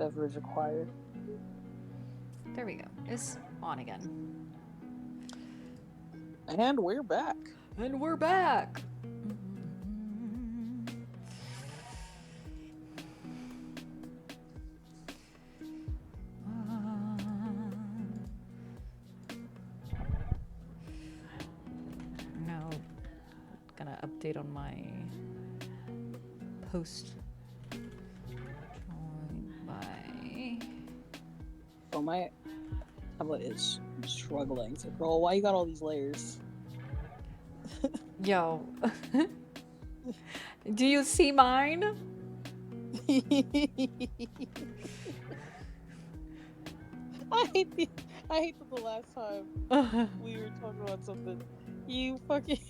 beverage required. There we go. It's on again. And we're back. And we're back! Now, gonna update on my post. Joined by... Oh, my tablet is struggling. So, girl, why you got all these layers? Yo. Do you see mine? I hate that the last time we were talking about something, you fucking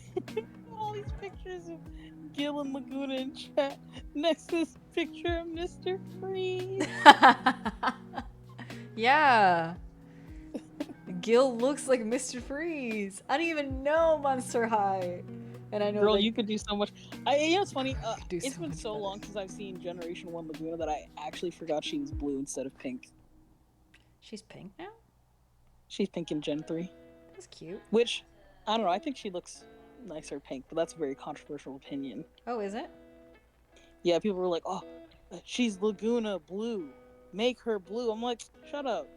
all these pictures of Gil and Laguna in chat next to this picture of Mr. Freeze. Yeah. Gil looks like Mr. Freeze. I didn't even know Monster High. And I know Girl, like, you could do so much. You know, it's funny. do It's so been much so better. long since I've seen Generation 1 Laguna that I actually forgot she was blue instead of pink. She's pink now? She's pink in Gen 3. That's cute. Which, I don't know, I think she looks nicer pink, but that's a very controversial opinion. Oh, is it? Yeah, people were like, oh, she's Laguna blue. Make her blue. I'm like, shut up.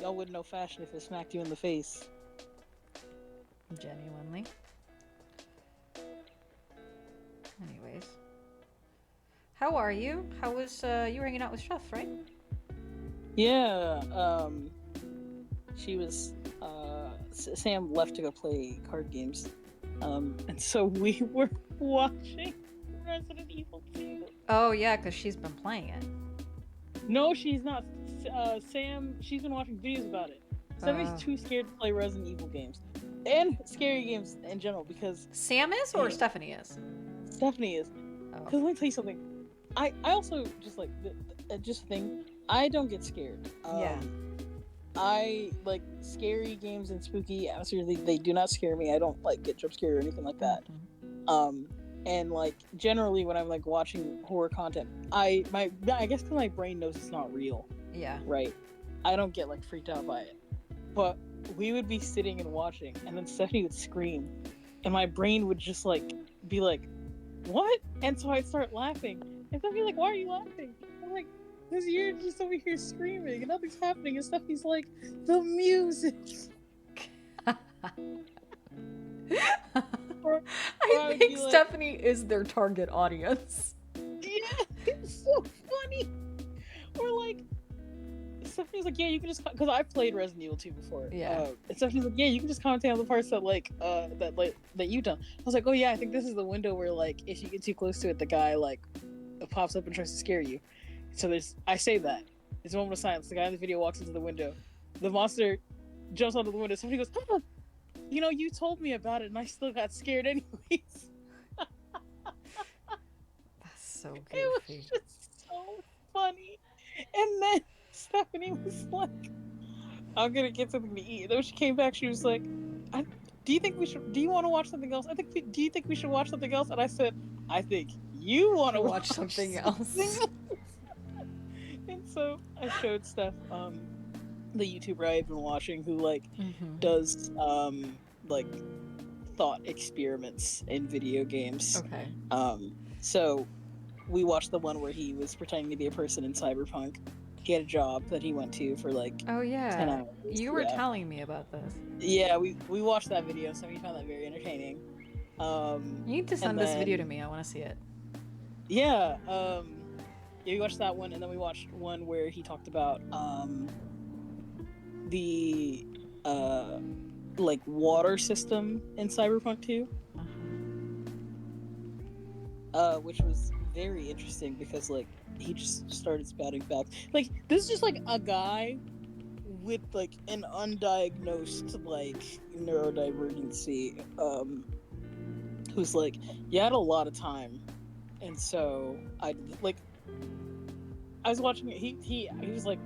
Y'all wouldn't know fashion if it smacked you in the face. Genuinely. Anyways. How are you? How was, you were hanging out with Chef, right? Yeah, she was, Sam left to go play card games. And so we were watching Resident Evil 2. Oh, yeah, because she's been playing it. No, she's not. Sam, she's been watching videos about it. Sammy's too scared to play Resident Evil games. And scary games in general, because... Sam is, or Stephanie is? Stephanie is. Oh. Because let me tell you something. I also, just like, just a thing, I don't get scared. Yeah. I like scary games and spooky atmosphere. They do not scare me. I don't like get jump scared or anything like that. Mm-hmm. And like generally when I'm like watching horror content, I guess because my brain knows it's not real. Yeah. Right. I don't get like freaked out by it. But we would be sitting and watching, and then Stephanie would scream, and my brain would just like be like, "What?" And so I'd start laughing, and Stephanie's like, "Why are you laughing?" I'm like, "Because you're just over here screaming, and nothing's happening." And Stephanie's like, "The music." I think Stephanie is their target audience. Yeah, it's so funny. Or like, Stephanie's like, yeah, you can just, because I've played Resident Evil 2 before. Yeah. And Stephanie's like, yeah, you can just commentate on the parts that like that you've done. I was like, oh yeah, I think this is the window where like if you get too close to it, the guy like pops up and tries to scare you. So I say that. It's a moment of silence. The guy in the video walks into the window. The monster jumps onto the window. Somebody goes, oh, you know, you told me about it, and I still got scared anyways. That's so goofy. It was just so funny. And then Stephanie was like, I'm gonna get something to eat. And then when she came back, she was like, do you want to watch something else? Do you think we should watch something else? And I said, I think you want to watch something else. And so I showed Steph the YouTuber I've been watching who like does like thought experiments in video games. Okay. So we watched the one where he was pretending to be a person in Cyberpunk. He had a job that he went to for like 10 hours. You were telling me about this. Yeah, we watched that video, so we found that very entertaining. You need to send this video to me. I want to see it. Yeah, we watched that one, and then we watched one where he talked about the like water system in Cyberpunk 2, which was very interesting because like he just started spouting facts. Like this is just like a guy with like an undiagnosed like neurodivergency, who's like, you had a lot of time, and so I was watching it. He was like,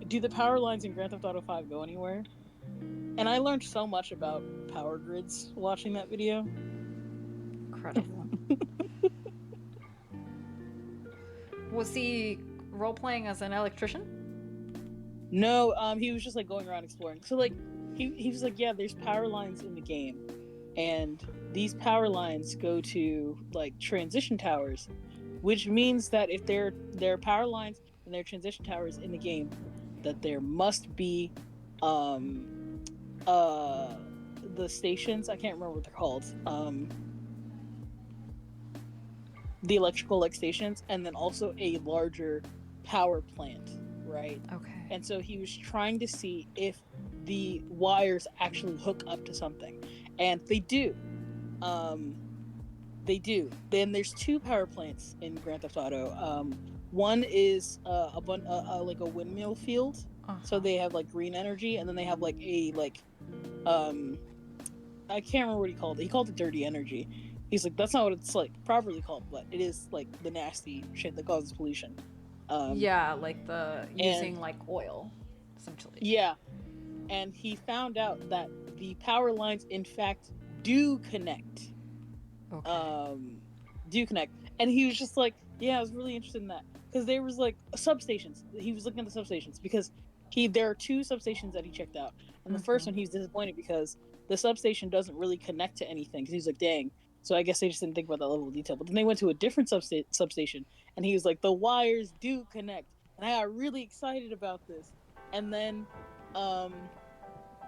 do the power lines in Grand Theft Auto 5 go anywhere? And I learned so much about power grids watching that video. Incredible. Was he role playing as an electrician? No, he was just like going around exploring. So like he was like, yeah, there's power lines in the game, and these power lines go to like transition towers, which means that if there are power lines and there are transition towers in the game, that there must be the stations, I can't remember what they're called, the electrical like stations, and then also a larger power plant, right? Okay. And so he was trying to see if the wires actually hook up to something, and they do. They do. Then there's two power plants in Grand Theft Auto. One is like a windmill field, so they have like green energy, and then they have like a I can't remember what he called it. He called it dirty energy. He's like, that's not what it's like properly called, but it is like the nasty shit that causes pollution. Yeah, like the using like oil, essentially. Yeah, and he found out that the power lines, in fact, do connect. Okay. Do connect, and he was just like, yeah, I was really interested in that because there was like substations. He was looking at the substations because there are two substations that he checked out, and the first one he was disappointed because the substation doesn't really connect to anything. Because he's like, dang. So I guess they just didn't think about that level of detail. But then they went to a different substation, and he was like, the wires do connect, and I got really excited about this. And then,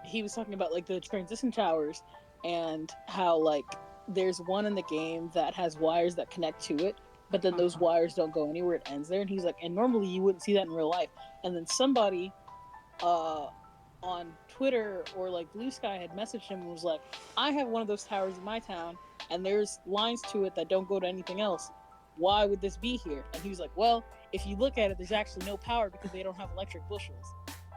he was talking about like the transition towers and how like there's one in the game that has wires that connect to it, but then those wires don't go anywhere, it ends there. And he's like, and normally you wouldn't see that in real life. And then somebody on Twitter or like Blue Sky had messaged him and was like, I have one of those towers in my town and there's lines to it that don't go to anything else. Why would this be here? And he was like, well, if you look at it, there's actually no power because they don't have electric bushels.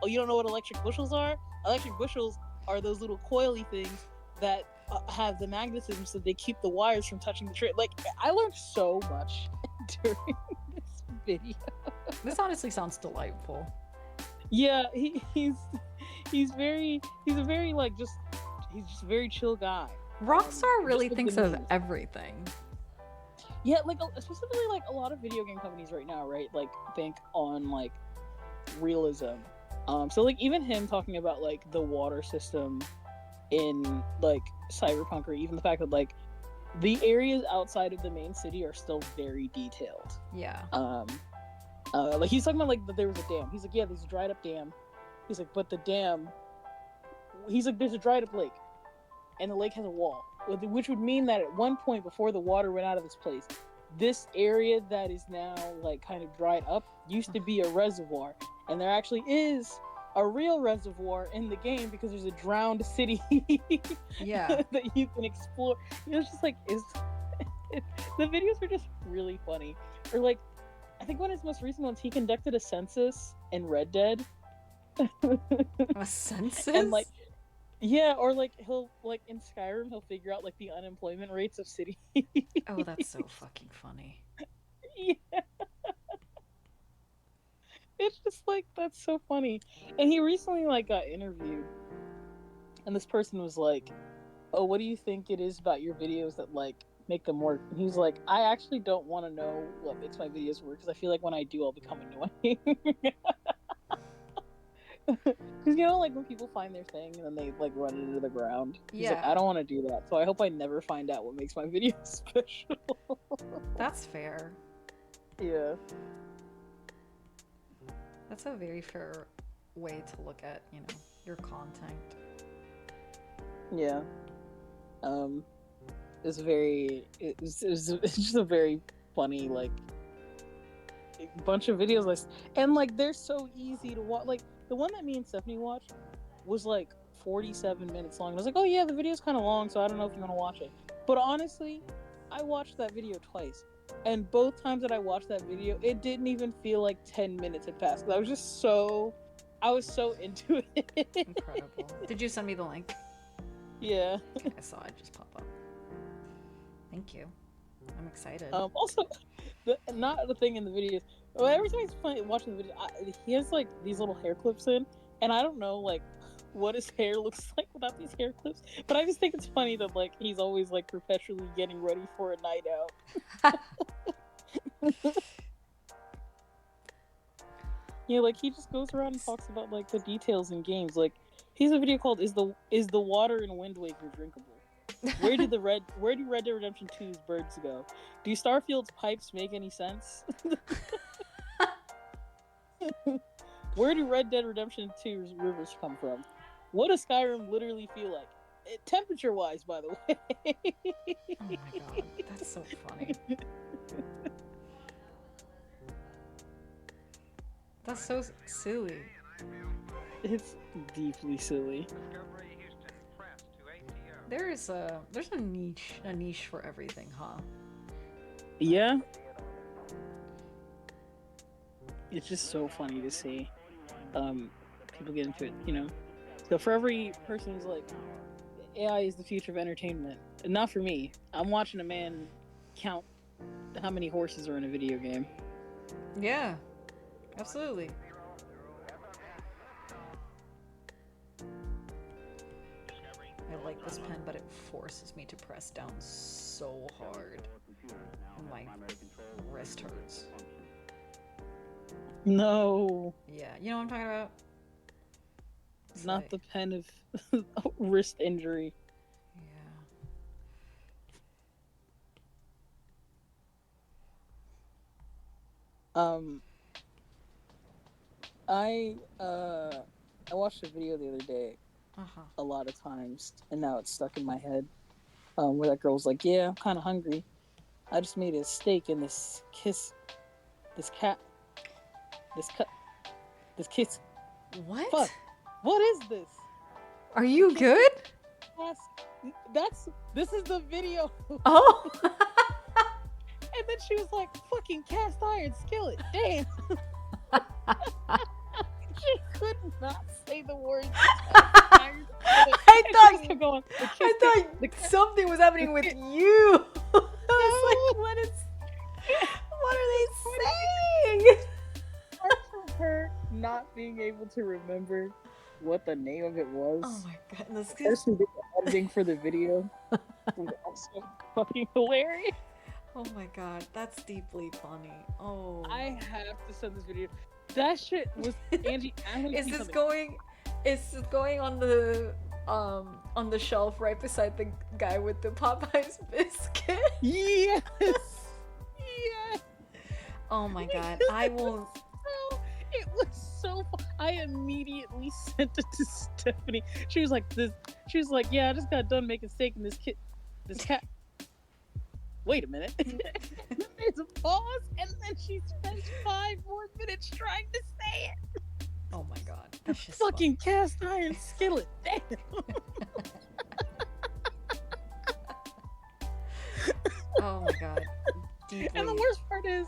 Oh, you don't know what electric bushels are? Electric bushels are those little coily things that have the magnetism so they keep the wires from touching the tree. Like, I learned so much during this video. This honestly sounds delightful. Yeah, he's a very like he's just a very chill guy. Rockstar really thinks of everything. Yeah, like specifically like a lot of video game companies right now, right? Like think on like realism. So like even him talking about like the water system in like Cyberpunk, or even the fact that like the areas outside of the main city are still very detailed. Yeah. Like he's talking about like that there was a dam. He's like, yeah, there's a dried up dam. He's like, but the dam. He's like, there's a dried up lake, and the lake has a wall, which would mean that at one point before the water went out of this place, this area that is now like kind of dried up used to be a reservoir, and there actually is a real reservoir in the game because there's a drowned city yeah that you can explore. You know, it's just like the videos are just really funny. Or like I think one of his most recent ones, he conducted a census in Red Dead. A census? And like yeah, or like he'll like in Skyrim he'll figure out like the unemployment rates of cities. Oh, that's so fucking funny. Yeah. It's just like, that's so funny. And he recently like got interviewed, and this person was like, oh, what do you think it is about your videos that like make them work? And he's like, I actually don't want to know what makes my videos work because I feel like when I do I'll become annoying. Because you know, like when people find their thing and then they like run it into the ground. He's like, I don't want to do that, so I hope I never find out what makes my videos special. That's fair. Yeah. That's a very fair way to look at, you know, your content. Yeah. It's just a very funny like bunch of videos like, and like they're so easy to watch. Like the one that me and Stephanie watched was like 47 minutes long. I was like, oh yeah, the video's kind of long, so I don't know if you want to watch it. But honestly, I watched that video twice, and both times that I watched that video, it didn't even feel like 10 minutes had passed. I was so into it. Incredible. Did you send me the link? Yeah. I saw it just pop up. Thank you. I'm excited. Also, not the thing in the videos. Well, every time he's watching the video, he has like these little hair clips in, and I don't know like what his hair looks like without these hair clips. But I just think it's funny that like he's always like perpetually getting ready for a night out. Yeah, like he just goes around and talks about like the details in games. Like he has a video called "Is the water in Wind Waker drinkable?" Where do Red Dead Redemption 2's birds go? Do Starfield's pipes make any sense? Where do Red Dead Redemption 2's rivers come from? What does Skyrim literally feel like? Temperature wise, by the way. Oh my god, that's so funny. That's so silly. It's deeply silly. There's a niche for everything, huh? Yeah. It's just so funny to see people get into it, you know. So for every person who's like, AI is the future of entertainment, not for me. I'm watching a man count how many horses are in a video game. Yeah, absolutely. I like this pen, but it forces me to press down so hard. My wrist hurts. No. Yeah, you know what I'm talking about? It's Not like, the pen of wrist injury. Yeah. I watched a video the other day a lot of times, and now it's stuck in my head. Where that girl's like, "Yeah, I'm kind of hungry. I just made a steak and this kiss, this cat, this kiss. What? Fuck, what is this? Are you good? This is the video." Oh. And then she was like, "Fucking cast iron skillet, damn." She could not say the words. I thought something was happening with you. I was like, what are they saying? Apart from her not being able to remember what the name of it was. Oh my goodness. The person did the editing for the video was also fucking hilarious. Oh my god, that's deeply funny. Oh. I have to send this video. That shit was Angie. Is this going on the shelf right beside the guy with the Popeyes biscuit? Yes. Yes. Oh my god, I will. It was so fun. I immediately sent it to Stephanie. She was like, "Yeah, I just got done making steak in this cat." Wait a minute. There's a pause, and then she spends 5 more minutes trying to say it. Oh my god, that's just fucking cast iron skillet. Damn. Oh my god. Deeply. And the worst part is,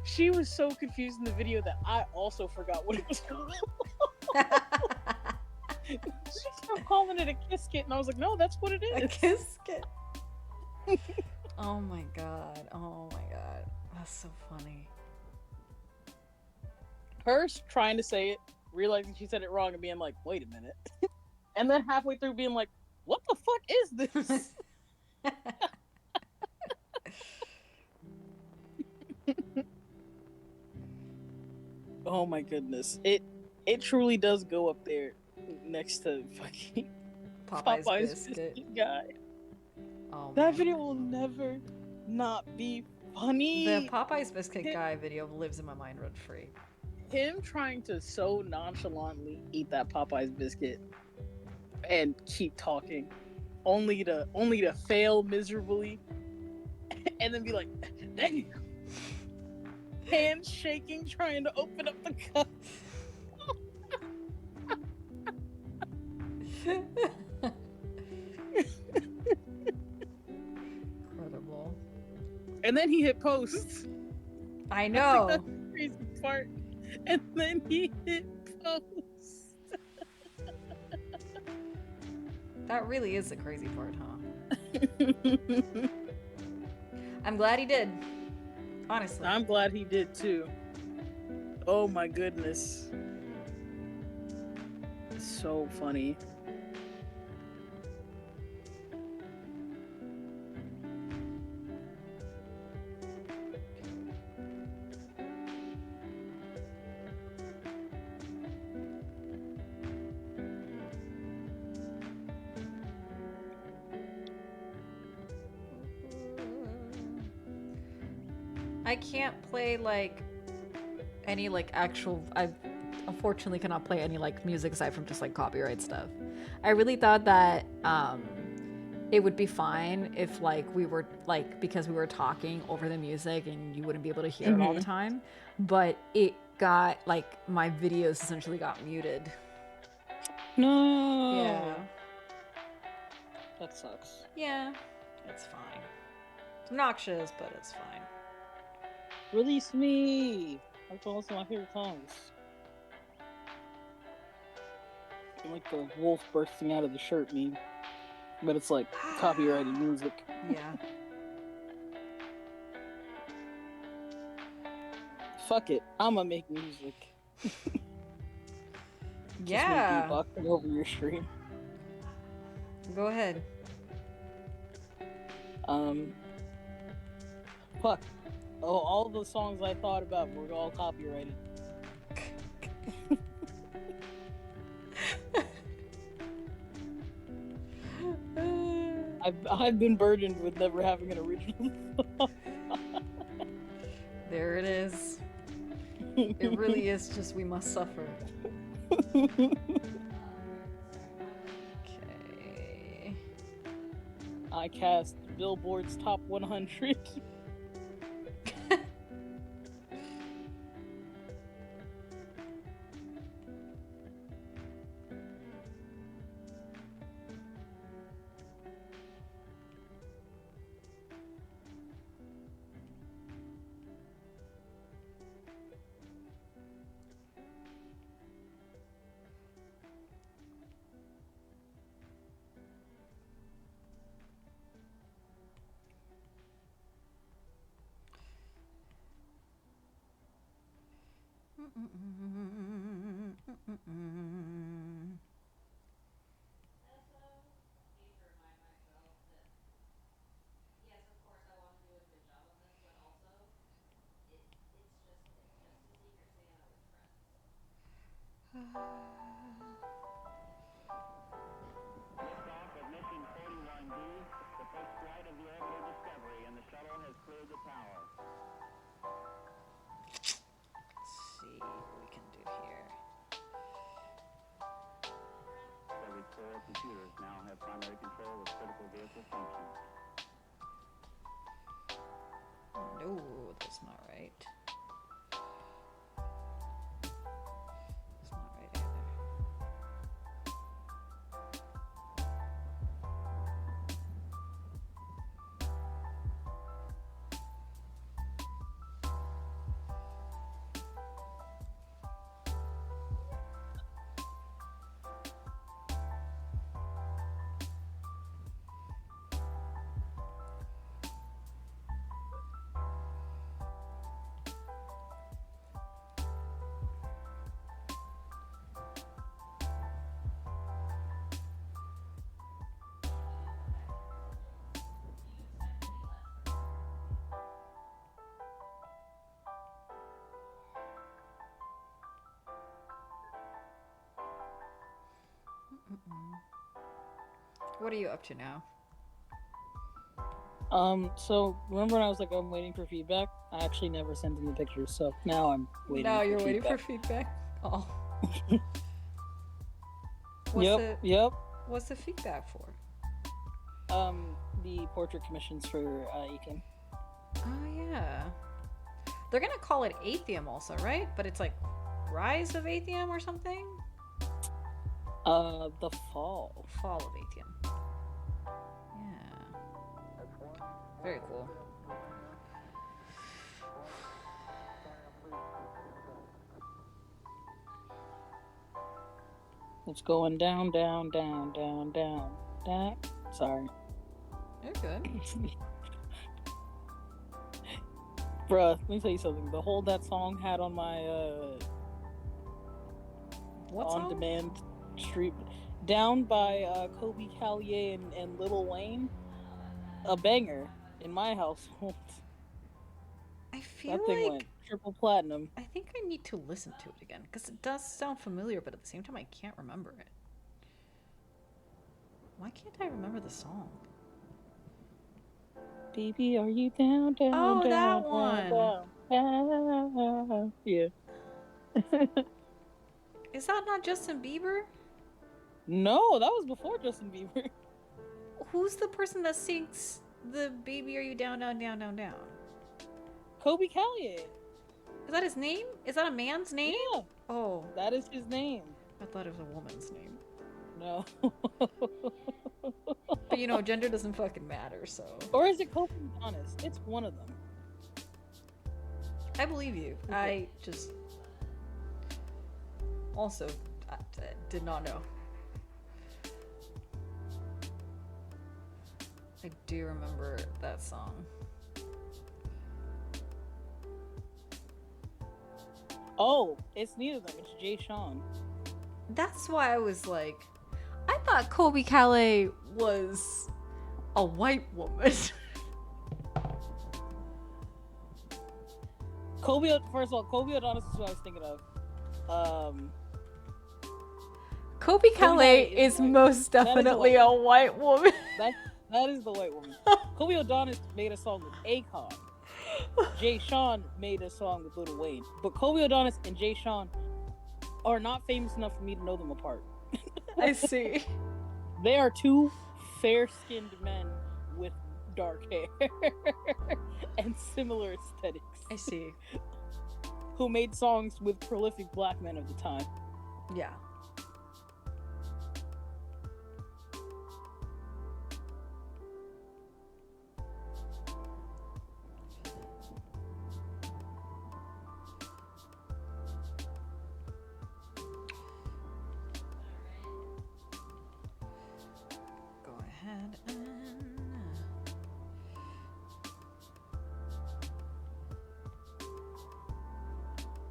she was so confused in the video that I also forgot what it was called. She kept calling it a Kiskit, and I was like, "No, that's what it is." A Kiskit. Oh my god. Oh my god. That's so funny. Her trying to say it, realizing she said it wrong, and being like, "Wait a minute," and then halfway through being like, "What the fuck is this?" Oh my goodness! It truly does go up there next to fucking Popeye's biscuit guy. Oh, that video will never not be funny. The Popeye's biscuit guy video lives in my mind rent free. Him trying to so nonchalantly eat that Popeye's biscuit and keep talking, only to fail miserably, and then be like, "Dang." Hands shaking, trying to open up the cup. Incredible. And then he hit post. I know. That's the crazy part. And then he hit post. That really is the crazy part, huh? I'm glad he did. Honestly. I'm glad he did too. Oh my goodness. So funny. I can't play like any like actual. I unfortunately cannot play any like music aside from just like copyright stuff. I really thought that it would be fine if like we were like because we were talking over the music and you wouldn't be able to hear it all the time, but it got like my videos essentially got muted. No. Yeah. That sucks. Yeah. It's fine. It's obnoxious, but it's fine. Release me! That's also my favorite songs. I like the wolf bursting out of the shirt meme. But it's like copyrighted music. Yeah. Fuck it. I'ma make music. Yeah. Just me beatboxing over your stream. Go ahead. Fuck. Oh, all the songs I thought about were all copyrighted. I've been burdened with never having an original song. There it is. It really is just we must suffer. Okay. I cast Billboard's Top 100. Liftoff of mission 41B, the first flight of the orbital Discovery, and the shuttle has cleared the tower. Let's see what we can do here. Discovery's core computers now have primary control of critical vehicle functions. No, that's not right. That's not right either. What are you up to now? So remember when I was like, I'm waiting for feedback? I actually never sent in the pictures, so now I'm waiting. Now for you're feedback. waiting for feedback. Oh. Yep. What's the feedback for? The portrait commissions for Ekin. Oh yeah. They're gonna call it Atheum also, right? But it's like Rise of Atheum or something? The Fall. Fall of Atheum. Yeah. Very cool. It's going down, down, down, down, down, down. Sorry. You're good. Bruh, let me tell you something. The hold that song had on my on-demand stream, Down by Kobe Callier and Lil Wayne, a banger in my household. I feel that thing like went triple platinum. I think I need to listen to it again because it does sound familiar, but at the same time I can't remember it. Why can't I remember the song? Baby, are you down, down, Oh, down, that down, one. down? Yeah. Is that not Justin Bieber? No, that was before Justin Bieber. Who's the person that sings the "Baby Are You Down, Down, Down, Down, Down"? Kobe Callier. Is that his name? Is that a man's name? Yeah, Oh, that is his name. I thought it was a woman's name. No. But you know, gender doesn't fucking matter, so. Or is it Kobe Adonis? It's one of them. I believe you. I just. Also, I did not know. I do remember that song. Oh, it's neither of them. It's Jay Sean. That's why I was like, I thought Kobe Calais was a white woman. First of all, Kobe Adonis is what I was thinking of. Kobe Calais Calais is is white. most That is a definitely white a white woman. That is the white woman. Kobe Adonis made a song with Akon. Jay Sean made a song with Lil Wayne. But Kobe Adonis and Jay Sean are not famous enough for me to know them apart. I see. They are two fair-skinned men with dark hair and similar aesthetics. I see. Who made songs with prolific black men of the time. Yeah. Go ahead and.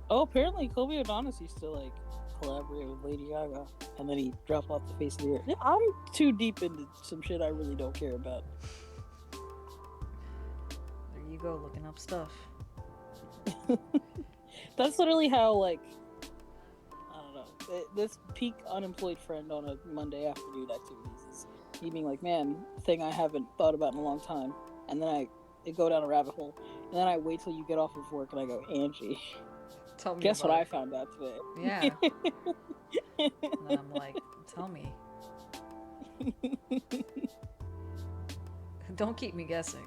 Oh, apparently Kobe Adonis used to like collaborate with Lady Gaga, and then he dropped off the face of the earth. I'm too deep into some shit I really don't care about. There you go, looking up stuff. That's literally how, like, I don't know, this peak unemployed friend on a Monday afternoon activities is you being like, man, thing I haven't thought about in a long time, and then I go down a rabbit hole, and then I wait till you get off of work, and I go, Angie, Tell me. guess what I about found out today? it. Yeah. And then I'm like, tell me. Don't keep me guessing.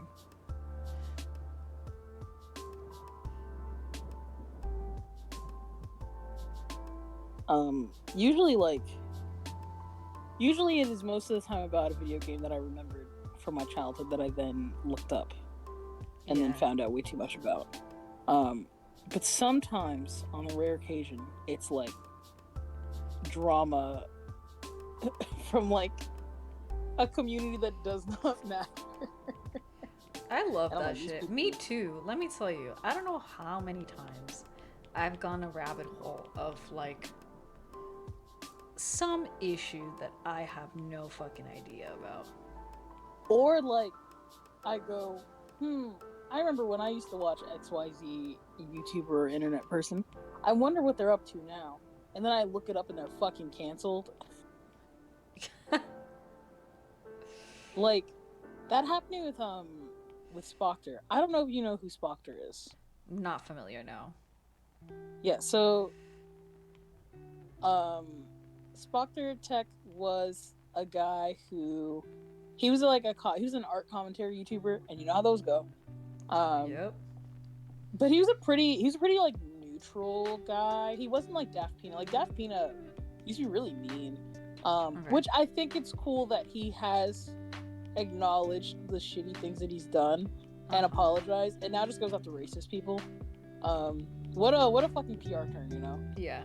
Usually it is most of the time about a video game that I remembered from my childhood that I then looked up and then Yeah. found out way too much about. But sometimes, on a rare occasion, it's like drama from like a community that does not matter. I love And I'm that like, these shit. people- Me too. Let me tell you, I don't know how many times I've gone a rabbit hole of like some issue that I have no fucking idea about. Or like, I go, I remember when I used to watch XYZ YouTuber or internet person. I wonder what they're up to now. And then I look it up and they're fucking canceled. Like, that happened with Spocter. I don't know if you know who Spocter is. Not familiar, no. Yeah, so Spocter Tech was a guy who he was an art commentary YouTuber, and you know how those go. Yep. But he was a pretty like neutral guy. He wasn't like Daft Peanut. Like Daft Peanut used to be really mean. Okay. Which I think it's cool that he has acknowledged the shitty things that he's done and apologized, and now just goes after racist people. What a fucking PR turn, you know? Yeah.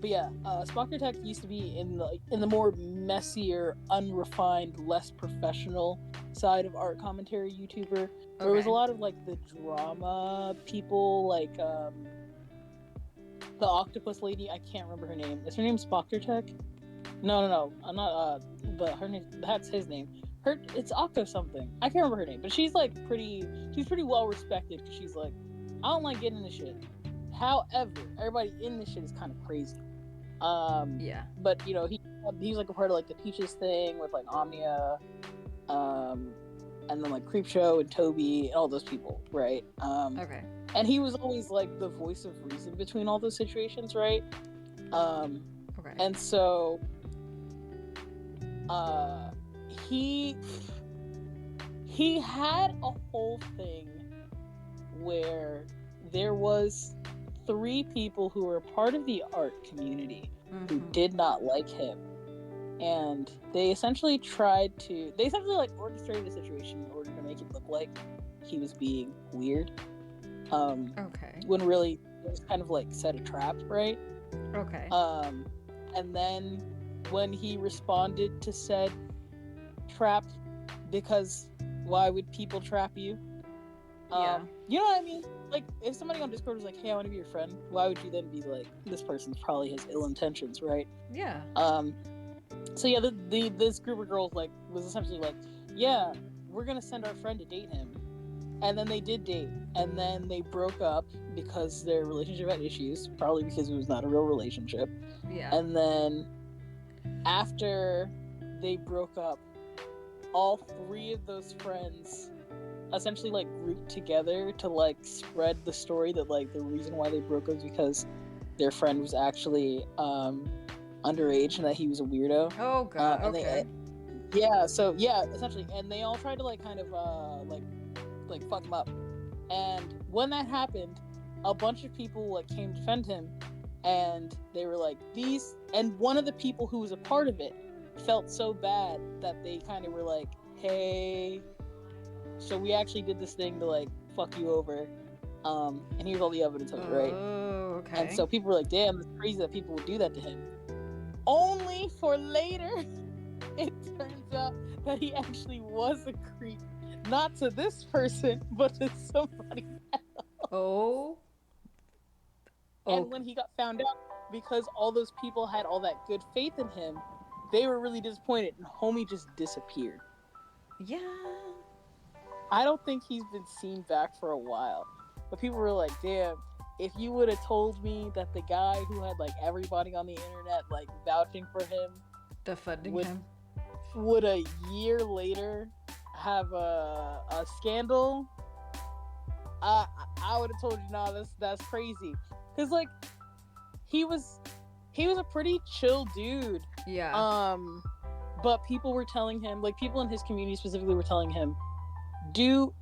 But yeah, Spocker Tech used to be in the more messier, unrefined, less professional side of art commentary YouTuber. There was a lot of like the drama people, like the octopus lady. I can't remember her name. Is her name Spocker Tech? No, I'm not. But her name, that's his name. It's Octo something. I can't remember her name, but she's like she's pretty well respected because she's like, I don't like getting into shit. However, everybody in this shit is kind of crazy. Yeah. But you know, he's like a part of like the Peaches thing with like Omnia. and then like Creepshow and Toby and all those people, right? Okay. And he was always like the voice of reason between all those situations, right? Okay. And so he had a whole thing where there was 3 people who were part of the art community who did not like him, and they essentially like orchestrated a situation in order to make it look like he was being weird, Okay. when really it was kind of like set a trap, right? Okay. And then when he responded to said trap, because why would people trap you? Yeah. You know what I mean? Like, if somebody on Discord was like, hey, I want to be your friend, why would you then be like, this person probably has ill intentions, right? Yeah. So yeah, this group of girls like was essentially like, yeah, we're gonna send our friend to date him. And then they did date, and then they broke up because their relationship had issues, probably because it was not a real relationship. Yeah. And then after they broke up, all 3 of those friends essentially like grouped together to like spread the story that like the reason why they broke up was because their friend was actually underage and that he was a weirdo. Oh god. Okay. Essentially, and they all tried to like kind of like fuck him up. And when that happened, a bunch of people like came to defend him, and they were like these. And one of the people who was a part of it felt so bad that they kind of were like, "Hey, so we actually did this thing to like fuck you over, and here's all the evidence of it, right?" Oh, okay. And so people were like, "Damn, it's crazy that people would do that to him." Only for later, it turns out that he actually was a creep. Not to this person, but to somebody else. Oh. And when he got found out, because all those people had all that good faith in him, they were really disappointed, and homie just disappeared. Yeah. I don't think he's been seen back for a while. But people were like, damn, if you would have told me that the guy who had like everybody on the internet like vouching for him Defending him. would a year later have a scandal, I would have told you, nah, that's crazy. Cause like he was a pretty chill dude. Yeah. But people were telling him, like people in his community specifically were telling him, do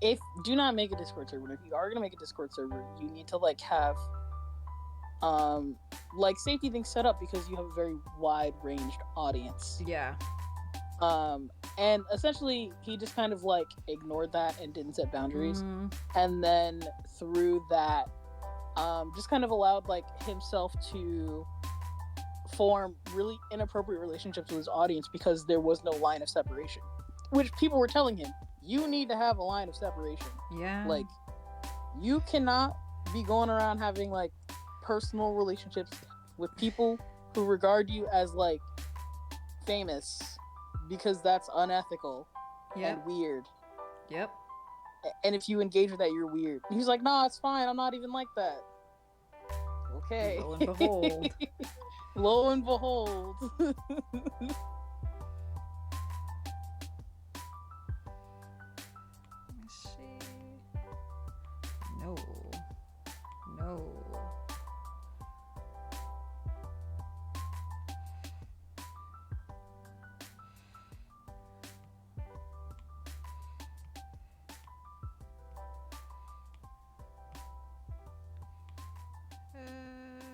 not make a Discord server. If you are gonna make a Discord server, you need to like have like safety things set up because you have a very wide ranged audience. Yeah. And essentially he just kind of like ignored that and didn't set boundaries, and then through that just kind of allowed like himself to form really inappropriate relationships with his audience because there was no line of separation, which people were telling him, you need to have a line of separation. Yeah. Like, you cannot be going around having like personal relationships with people who regard you as like famous, because that's unethical and weird. Yep. And if you engage with that, you're weird. And he's like, nah, it's fine. I'm not even like that. Okay. Lo and behold. Lo and behold. Let's see. No.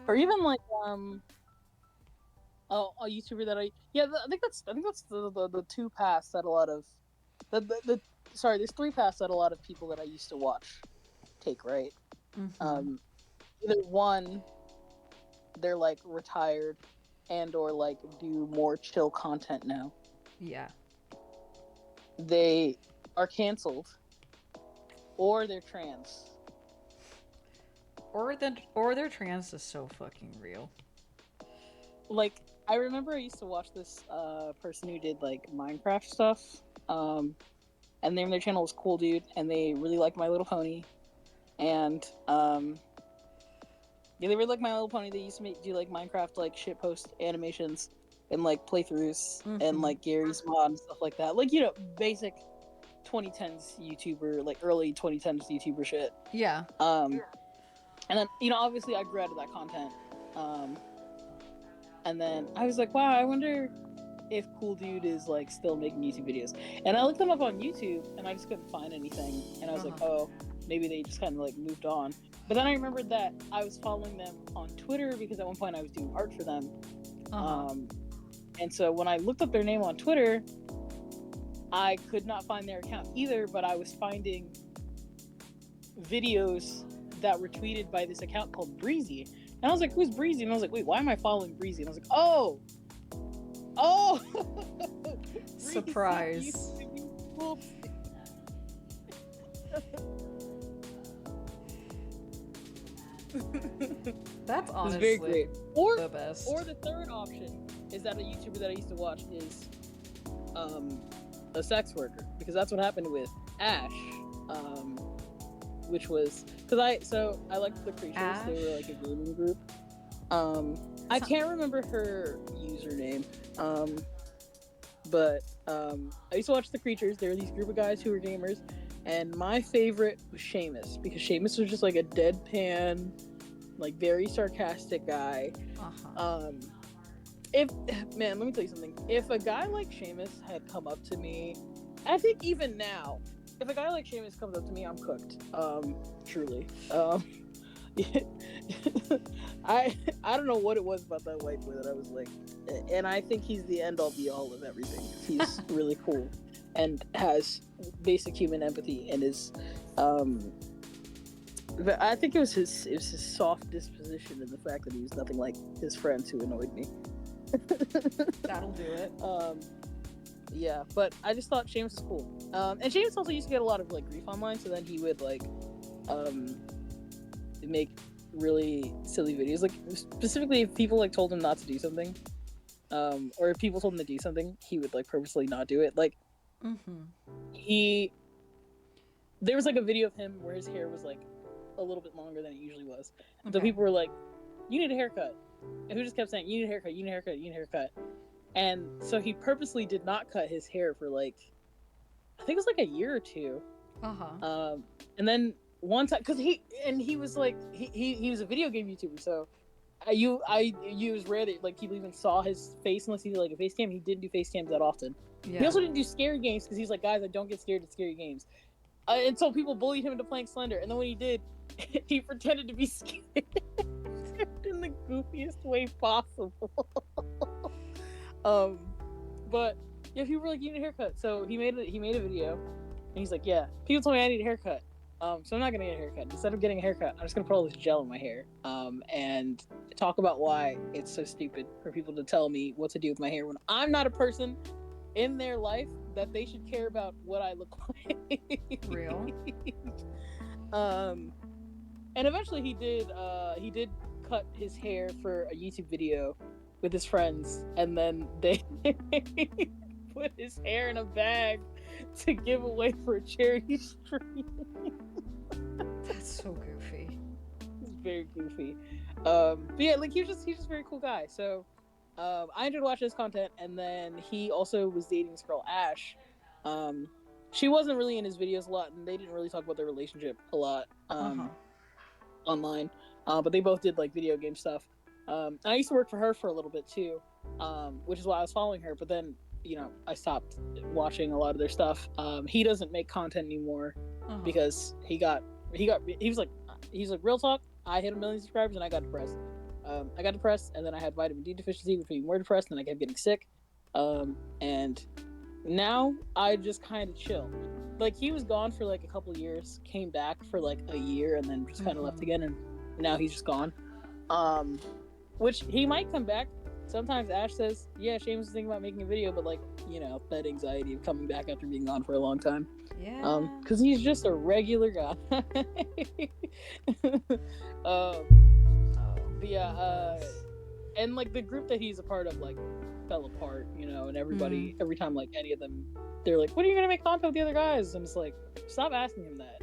Or even like a YouTuber that I think that's the 2 paths that a lot of there's 3 paths that a lot of people that I used to watch take, right? Either one, they're like retired and or like do more chill content now. Yeah. They are canceled, or they're trans. Or their trans is so fucking real. Like, I remember I used to watch this person who did like Minecraft stuff, and the name of their channel was Cool Dude, and they really liked My Little Pony, and they really liked My Little Pony. They used to do like Minecraft like shitpost animations and like playthroughs and like Gary's mod and stuff like that. Like, you know, basic 2010s YouTuber, like early 2010s YouTuber shit. Yeah. And then obviously I grew out of that content. And then I was like, wow, I wonder if Cool Dude is like still making YouTube videos. And I looked them up on YouTube, and I just couldn't find anything. And I was like, oh, maybe they just kind of like moved on. But then I remembered that I was following them on Twitter because at one point I was doing art for them. And so when I looked up their name on Twitter, I could not find their account either, but I was finding videos that were tweeted by this account called Breezy. And I was like, who's Breezy? And I was like, wait, why am I following Breezy? And I was like, oh! Surprise. That's honestly very great. Or the best. Or the third option is that a YouTuber that I used to watch is a sex worker, because that's what happened with Ash, which was because I liked the Creatures. Ash? They were like a gaming group. I can't remember her username, but I used to watch the Creatures. They were these group of guys who were gamers, and my favorite was Seamus, because Seamus was just like a deadpan, like very sarcastic guy. Let me tell you something. If a guy like Seamus had come up to me, I think even now, if a guy like Seamus comes up to me, I'm cooked. Truly. I don't know what it was about that white boy that I was like, and I think he's the end all be all of everything. He's really cool and has basic human empathy, and is but I think it was his soft disposition and the fact that he was nothing like his friends who annoyed me. That'll do it. Yeah, but I just thought Seamus was cool. And Seamus also used to get a lot of like grief online, so then he would like make really silly videos. Like specifically if people like told him not to do something, or if people told him to do something, he would like purposely not do it. Like there was like a video of him where his hair was like a little bit longer than it usually was. So people were like, you need a haircut. And he just kept saying, you need a haircut, you need a haircut, you need a haircut. And so he purposely did not cut his hair for like, I think it was like a year or two. And then one time, because he was like, he was a video game YouTuber, so it was rare that like people even saw his face unless he did like a face cam. He didn't do face cams that often. He also didn't do scary games because he's like, guys, I don't get scared at scary games. And so people bullied him into playing Slender, and then when he did, he pretended to be scared in the goofiest way possible. But yeah, people were like, you need a haircut. So he made a video, and he's like, yeah, people told me I need a haircut. So I'm not gonna get a haircut. Instead of getting a haircut, I'm just gonna put all this gel in my hair, and talk about why it's so stupid for people to tell me what to do with my hair when I'm not a person in their life that they should care about what I look like. Real. And eventually he did cut his hair for a YouTube video with his friends, and then they put his hair in a bag to give away for a charity stream. That's so goofy. It's very goofy. But yeah, like he's just a very cool guy. So I enjoyed watching his content, and then he also was dating this girl Ash. She wasn't really in his videos a lot, and they didn't really talk about their relationship a lot online. But they both did like video game stuff. I used to work for her for a little bit too, which is why I was following her. But then, I stopped watching a lot of their stuff. He doesn't make content anymore because he was like, real talk. I hit 1 million subscribers and I got depressed. And then I had vitamin D deficiency, which made me more depressed, and I kept getting sick. And now I just kind of chill. Like he was gone for like a couple years, came back for like a year, and then just kind of left again, and now he's just gone. Which he might come back. Sometimes Ash says, yeah, Seamus was thinking about making a video, but like, that anxiety of coming back after being gone for a long time. Yeah. Because he's just a regular guy. But yeah, and like the group that he's a part of like fell apart, and everybody, every time like any of them, they're like, when are you gonna make contact with the other guys? And it's like, stop asking him that.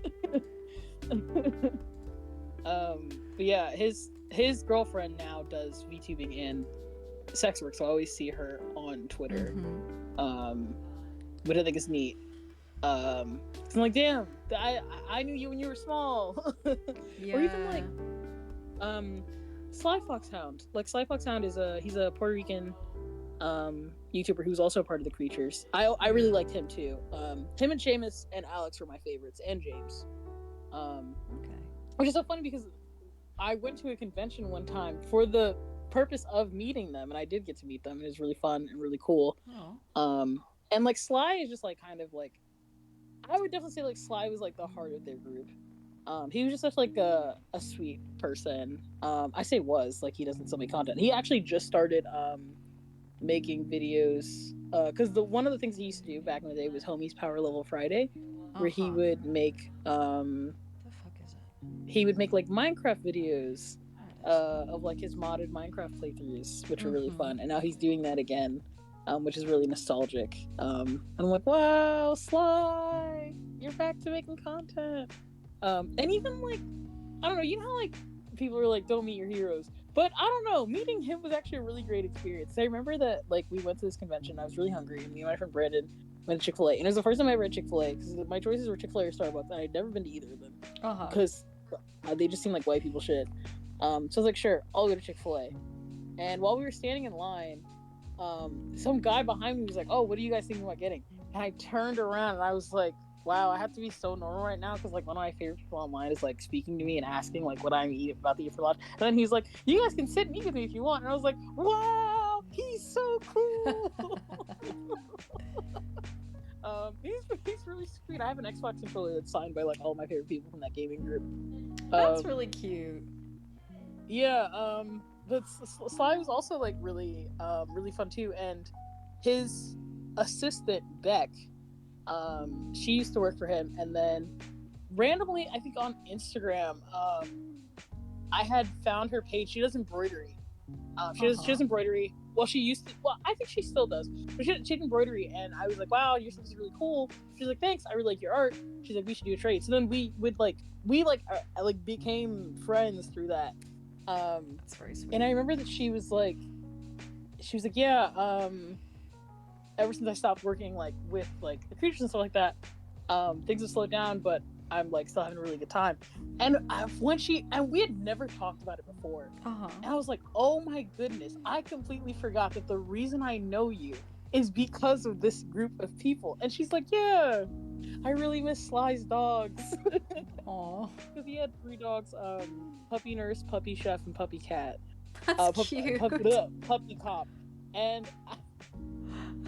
But yeah, his girlfriend now does VTubing and sex work, so I always see her on Twitter, which I think is neat. I'm like, damn, I knew you when you were small. Yeah. Or even like Sly Foxhound. Like Sly Foxhound is he's a Puerto Rican YouTuber who's also a part of the Creatures. I really liked him too. Him and Seamus and Alex were my favorites, and James. Okay. Which is so funny because I went to a convention one time for the purpose of meeting them, and I did get to meet them, and it was really fun and really cool. Oh. And like Sly is just like kind of like, I would definitely say like Sly was like the heart of their group. He was just such like a sweet person. I say was, like he doesn't still make content. He actually just started making videos because one of the things he used to do back in the day was Homie's Power Level Friday, where he would make The fuck is it? he would make like Minecraft videos of like his modded Minecraft playthroughs, which are really fun. And now he's doing that again, which is really nostalgic. And I'm like, wow, Sly, you're back to making content. And even like, I don't know, you know how like people are like, don't meet your heroes, but I don't know, meeting him was actually a really great experience. I remember that like we went to this convention, I was really hungry, and me and my friend Brandon went to Chick-fil-A, and it was the first time I ever had Chick-fil-A because my choices were Chick-fil-A or Starbucks, and I'd never been to either of them because they just seem like white people shit. So I was like, sure, I'll go to Chick-fil-A. And while we were standing in line, some guy behind me was like, oh, what are you guys thinking about getting? And I turned around and I was like, wow, I have to be so normal right now because like one of my favorite people online is like speaking to me and asking like what I'm about to eat for lunch. And then he's like, you guys can sit and eat with me if you want. And I was like, wow, he's so cool. He's really sweet. I have an Xbox controller that's signed by like all my favorite people from that gaming group. That's really cute. Yeah, but Sly was also like really fun too, and his assistant Beck, she used to work for him, and then randomly, I think on Instagram, I had found her page. She does embroidery. She does embroidery. Well, she used to. Well, I think she still does. But she did embroidery, and I was like, "Wow, your stuff is really cool." She's like, "Thanks, I really like your art." She's like, "We should do a trade." So then we became friends through that. That's very sweet. And I remember that she was like, "Yeah, ever since I stopped working like with like the creatures and stuff like that, things have slowed down, but I'm like still having a really good time." And we had never talked about it before, and I was like, oh my goodness, I completely forgot that the reason I know you is because of this group of people. And she's like, yeah, I really miss Sly's dogs. Aww. Because he had 3 dogs, Puppy Nurse, Puppy Chef, and Puppy Cat. That's cute. Puppy Cop. And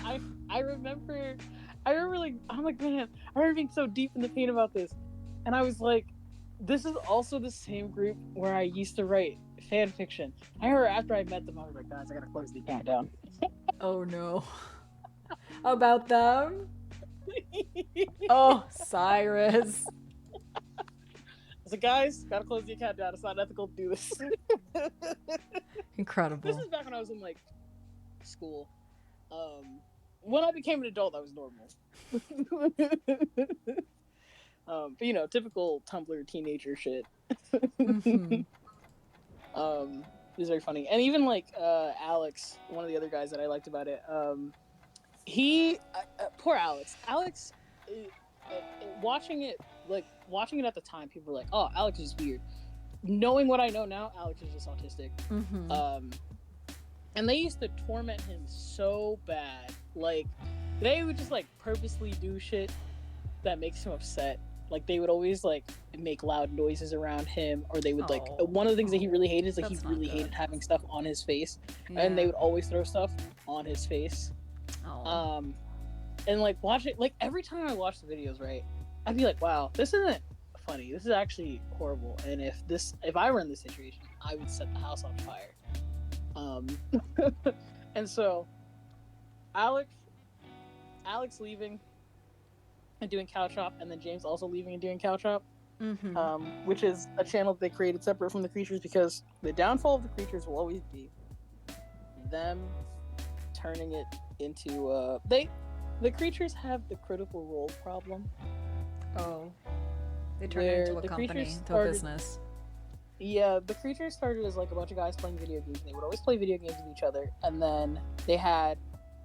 I remember like, I'm like, man, I remember being so deep in the pain about this. And I was like, this is also the same group where I used to write fan fiction. I remember after I met them, I was like, guys, I gotta close the account down. Oh no. About them? Oh, Cyrus. I was like, guys, gotta close the account down. It's not ethical to do this. Incredible. This is back when I was in like school. When I became an adult, that was normal. But you know, typical Tumblr teenager shit. It was very funny. And even like Alex, one of the other guys that I liked about it, poor Alex. Alex, watching it at the time, people were like, "Oh, Alex is weird." Knowing what I know now, Alex is just autistic. And they used to torment him so bad. Like, they would just like purposely do shit that makes him upset. Like, they would always like make loud noises around him, or they would like, one of the things that he really hated is like he really hated having stuff on his face, and they would always throw stuff on his face. And like watch it, like every time I watch the videos, right, I'd be like, wow, this isn't funny, this is actually horrible, and if I were in this situation, I would set the house on fire. And so Alex leaving and doing Cow Chop, and then James also leaving and doing Cow Chop, which is a channel they created separate from the creatures, because the downfall of the creatures will always be them turning it into the creatures have the critical role problem. They turn it into a company, into a business. Yeah, the creatures started as like a bunch of guys playing video games. They would always play video games with each other, and then they had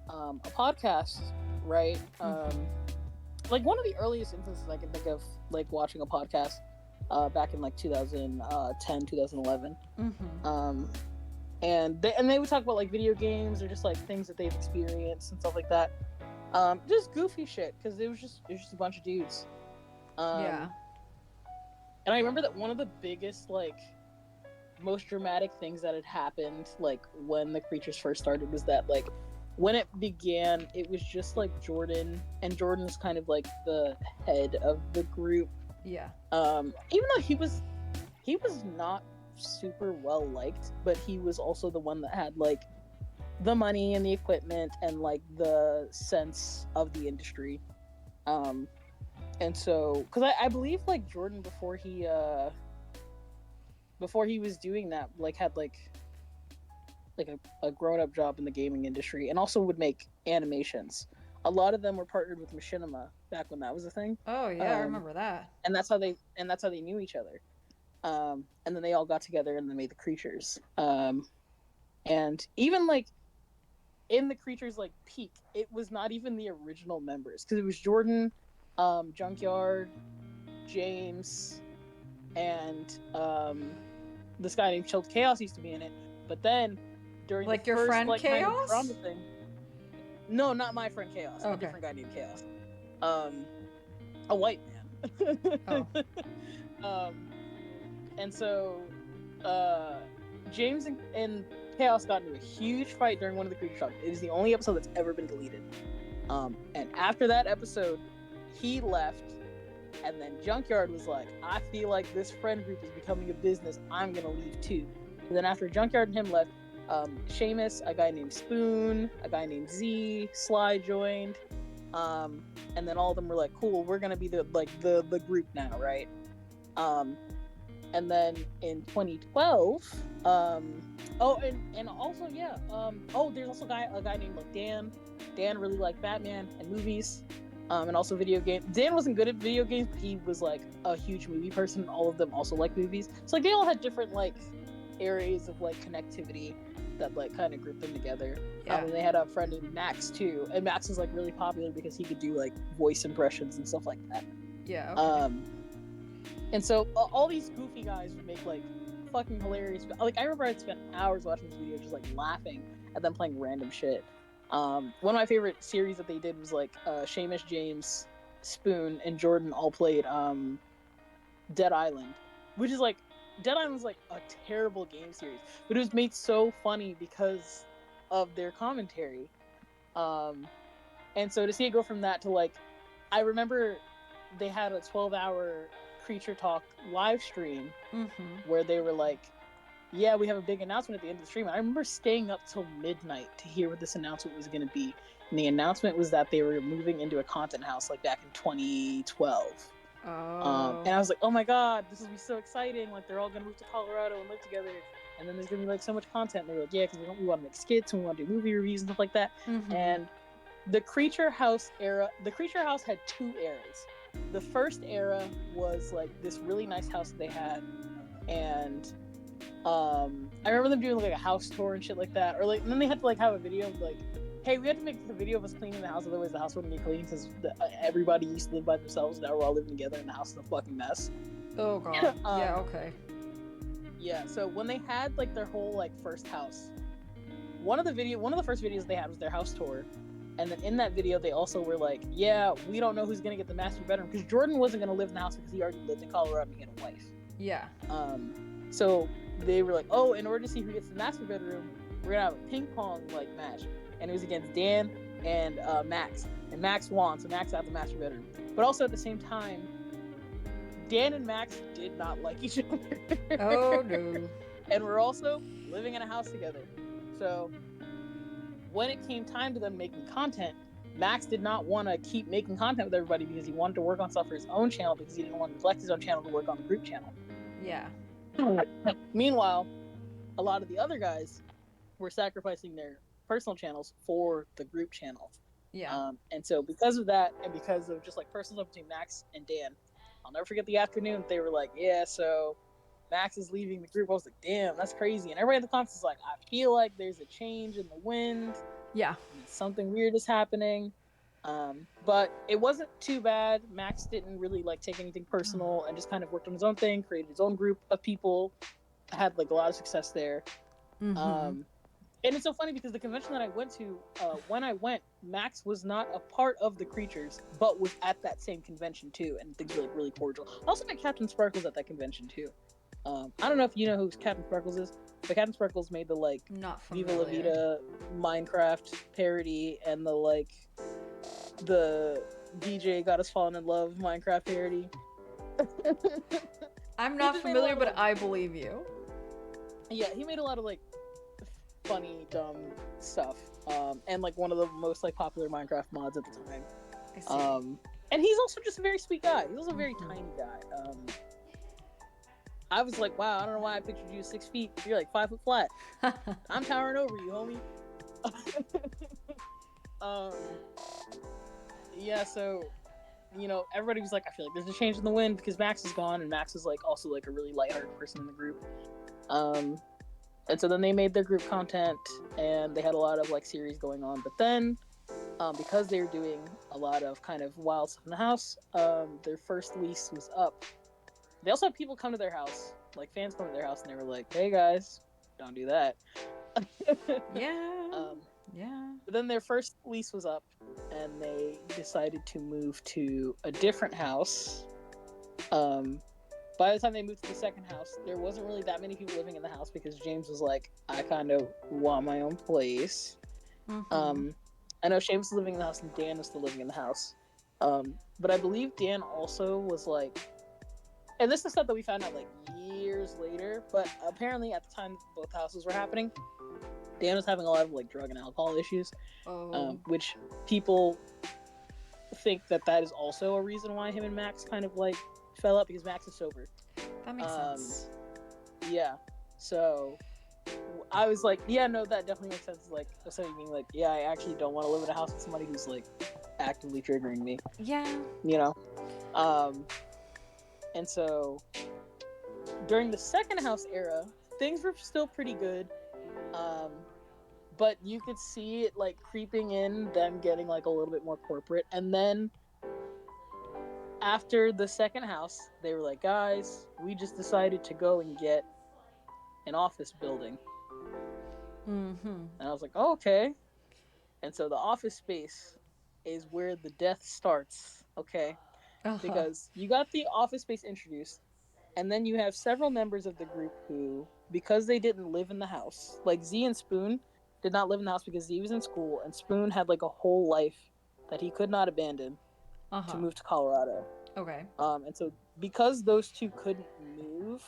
a podcast, right? like one of the earliest instances I can think of, like watching a podcast, back in like 2010, 2011. And they would talk about like video games or just like things that they've experienced and stuff like that. Just goofy shit because it was just a bunch of dudes. Yeah. And I remember that one of the biggest, like, most dramatic things that had happened, like, when the creatures first started was that, like, when it began, it was just, like, Jordan, and Jordan's kind of, like, the head of the group. Yeah. Even though he was not super well liked, but he was also the one that had, like, the money and the equipment and, like, the sense of the industry. And so, because I believe, like, Jordan, before he was doing that, like, had, like a grown-up job in the gaming industry, and also would make animations. A lot of them were partnered with Machinima back when that was a thing. Oh yeah, I remember that. And that's how they knew each other. And then they all got together and they made the creatures. And even, like, in the creatures, like, peak, it was not even the original members, because it was Jordan, Junkyard, James, and this guy named Chilled Chaos used to be in it. But then during like the your first, friend like, Chaos? kind of drama thing, no, not my friend Chaos, Okay. a different guy named Chaos, a white man. Oh. And so James and Chaos got into a huge fight during one of the creature talks. It is the only episode that's ever been deleted. And after that episode, he left, and then Junkyard was like, I feel like this friend group is becoming a business. I'm gonna leave too. And then after Junkyard and him left, Seamus, a guy named Spoon, a guy named Z, Sly joined. And then all of them were like, cool, we're gonna be the group now, right? And then in 2012, and also, yeah, there's also a guy named, like, Dan. Dan really liked Batman and movies, and also video games. Dan wasn't good at video games, but he was, like, a huge movie person, and all of them also like movies. So, like, they all had different, like, areas of, like, connectivity that, like, kind of grouped them together. Yeah. And they had a friend named Max, too, and Max was, like, really popular because he could do, like, voice impressions and stuff like that. Yeah. Okay. And so all these goofy guys would make, like, fucking hilarious. Like, I remember I'd spent hours watching this video, just, like, laughing at them playing random shit. One of my favorite series that they did was, like, Seamus, James, Spoon, and Jordan all played Dead Island, which is, like, Dead Island's, like, a terrible game series, but it was made so funny because of their commentary. And so to see it go from that to, like, I remember they had a 12-hour Creature Talk live stream where they were like, yeah, we have a big announcement at the end of the stream. And I remember staying up till midnight to hear what this announcement was going to be. And the announcement was that they were moving into a content house, like, back in 2012. Oh. And I was like, oh my god, this will be so exciting. Like, they're all going to move to Colorado and live together. And then there's going to be, like, so much content. And they were like, yeah, because we want to make skits and we want to do movie reviews and stuff like that. And the Creature House era, the Creature House had two eras. The first era was, like, this really nice house that they had, and I remember them doing, like, a house tour and shit like that, or, like, and then they had to, like, have a video of, like, hey, we had to make the video of us cleaning the house, otherwise the house wouldn't get clean, because everybody used to live by themselves, now we're all living together and the house is a fucking mess. Oh god. Yeah, okay. Yeah, so when they had, like, their whole, like, first house, one of the first videos they had was their house tour. And then in that video, they also were like, yeah, we don't know who's going to get the master bedroom. Because Jordan wasn't going to live in the house because he already lived in Colorado and he had a wife. Yeah. So they were like, oh, in order to see who gets the master bedroom, we're going to have a ping pong, like, match. And it was against Dan and Max. And Max won, so Max got the master bedroom. But also at the same time, Dan and Max did not like each other. Oh, no. And we're also living in a house together. So when it came time to them making content, Max did not want to keep making content with everybody because he wanted to work on stuff for his own channel because he didn't want to neglect his own channel to work on the group channel. Yeah. Meanwhile, a lot of the other guys were sacrificing their personal channels for the group channel. Yeah. And so because of that, and because of just, like, personal stuff between Max and Dan, I'll never forget the afternoon they were like, yeah, so Max is leaving the group. I was like, damn, that's crazy. And everybody in the comments is like, I feel like there's a change in the wind. Yeah. Something weird is happening. But it wasn't too bad. Max didn't really like take anything personal and just kind of worked on his own thing, created his own group of people, had like a lot of success there. Mm-hmm. And it's so funny because the convention that I went to, when I went, Max was not a part of the creatures, but was at that same convention too, and things were like really cordial. I also met Captain Sparkles at that convention too. I don't know if you know who Captain Sparkles is, but Captain Sparkles made the like Not Viva La familiar. Vida Minecraft parody and the like the DJ Got Us Falling in Love Minecraft parody. I'm He not just made a familiar, lot of, but like, I believe you. yeah, he made a lot of like funny, dumb stuff. And like one of the most like popular Minecraft mods at the time. I see. And he's also just a very sweet guy. He's also a very tiny guy. I was like, wow, I don't know why I pictured you 6 feet. You're like 5 foot flat. I'm towering over you, homie. Yeah, so everybody was like, I feel like there's a change in the wind because Max is gone, and Max is like also like a really lighthearted person in the group. And so then they made their group content, and they had a lot of like series going on. But then, because they were doing a lot of kind of wild stuff in the house, their first lease was up. They also had people come to their house, like fans come to their house, and they were like, "Hey guys, don't do that." Yeah. Yeah. But then their first lease was up, and they decided to move to a different house. By the time they moved to the second house, there wasn't really that many people living in the house because James was like, I kind of want my own place. Mm-hmm. I know James was living in the house and Dan was still living in the house. But I believe Dan also was like, and this is stuff that we found out like years later, but apparently at the time both houses were happening, Dan was having a lot of like drug and alcohol issues, Oh. which people think that is also a reason why him and Max kind of like fell up because Max is sober. That makes sense. Yeah. So I was like, yeah, no, that definitely makes sense. Like, so you mean like, yeah, I actually don't want to live in a house with somebody who's like actively triggering me, Yeah. you know? And so during the second house era, things were still pretty good. But you could see it like creeping in, them getting like a little bit more corporate. And then after the second house, they were like, guys, we just decided to go and get an office building. Mm-hmm. And I was like, oh, okay. And so the office space is where the death starts, okay? Uh-huh. Because you got the office space introduced, and then you have several members of the group who, because they didn't live in the house, like Z and Spoon did not live in the house because Z was in school, and Spoon had like a whole life that he could not abandon to Uh-huh. move to Colorado. Okay. And so because those two couldn't move,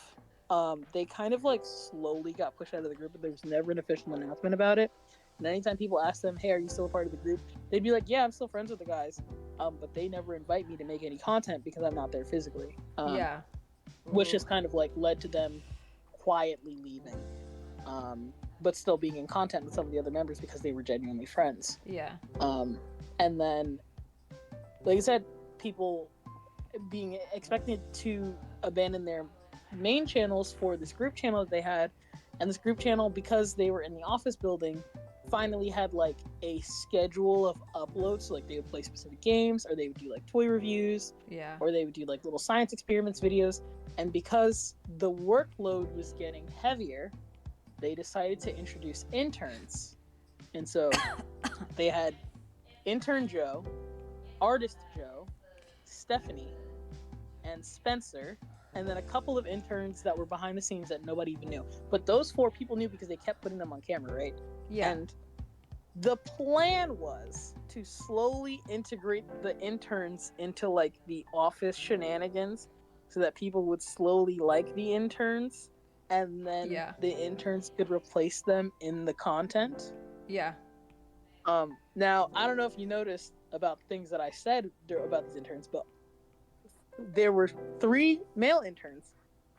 they kind of like slowly got pushed out of the group, but there was never an official announcement about it. And anytime people asked them, "Hey, are you still a part of the group?" they'd be like, "Yeah, I'm still friends with the guys." But they never invite me to make any content because I'm not there physically. Yeah. Which just kind of like led to them quietly leaving, but still being in contact with some of the other members because they were genuinely friends. Yeah. And then, like I said, people being expected to abandon their main channels for this group channel that they had, and this group channel, because they were in the office building, finally had like a schedule of uploads. So like they would play specific games, or they would do like toy reviews, Yeah. or they would do like little science experiments videos. And because the workload was getting heavier, they decided to introduce interns. And so they had intern Joe, artist Joe, Stephanie, and Spencer, and then a couple of interns that were behind the scenes that nobody even knew. But those 4 people knew because they kept putting them on camera, right? Yeah. And the plan was to slowly integrate the interns into like the office shenanigans so that people would slowly like the interns, and then Yeah. the interns could replace them in the content. Yeah. Now, I don't know if you noticed about things that I said about these interns, but there were 3 male interns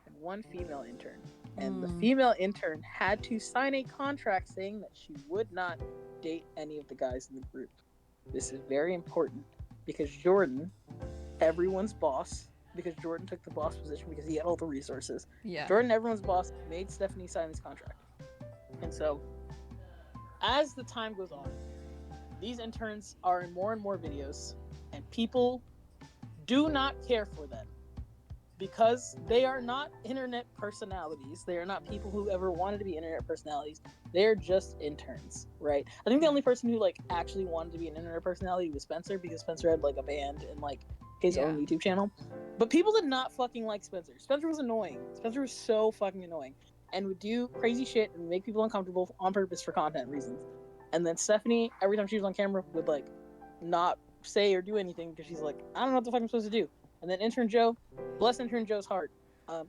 and 1 female intern. And the female intern had to sign a contract saying that she would not date any of the guys in the group. This is very important because Jordan, everyone's boss, because Jordan took the boss position because he had all the resources. Yeah. Jordan, everyone's boss, made Stephanie sign this contract. And so, as the time goes on, these interns are in more and more videos, and people do not care for them because they are not internet personalities. They are not people who ever wanted to be internet personalities. They're just interns, right? I think the only person who like actually wanted to be an internet personality was Spencer, because Spencer had like a band and like his own YouTube channel. But people did not fucking like Spencer. Spencer was annoying. Spencer was so fucking annoying and would do crazy shit and make people uncomfortable on purpose for content reasons. And then Stephanie, every time she was on camera, would like not say or do anything because she's like, I don't know what the fuck I'm supposed to do. And then intern Joe, bless intern Joe's heart,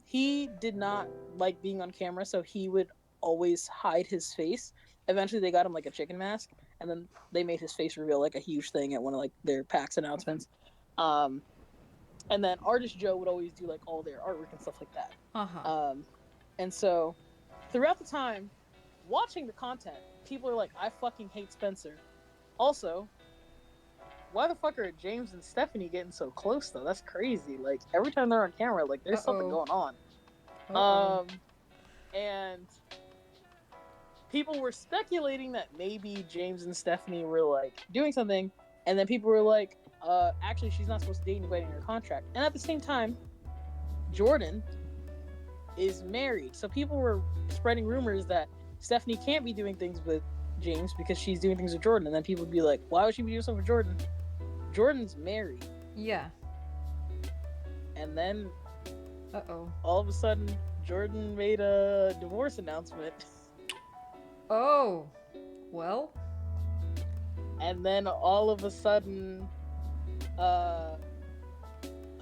he did not like being on camera, so he would always hide his face. Eventually they got him like a chicken mask, and then they made his face reveal like a huge thing at one of like their PAX announcements. And then artist Joe would always do like all their artwork and stuff like that. And so throughout the time watching the content, people are like, I fucking hate Spencer. Also, why the fuck are James and Stephanie getting so close though? That's crazy. Like every time they're on camera, like there's something going on. And people were speculating that maybe James and Stephanie were like doing something, and then people were like, actually she's not supposed to date anybody in her contract. And at the same time, Jordan is married. So people were spreading rumors that Stephanie can't be doing things with James because she's doing things with Jordan. And then people would be like, why would she be doing something with Jordan? Jordan's married. Yeah. And then all of a sudden Jordan made a divorce announcement. Oh, well. And then all of a sudden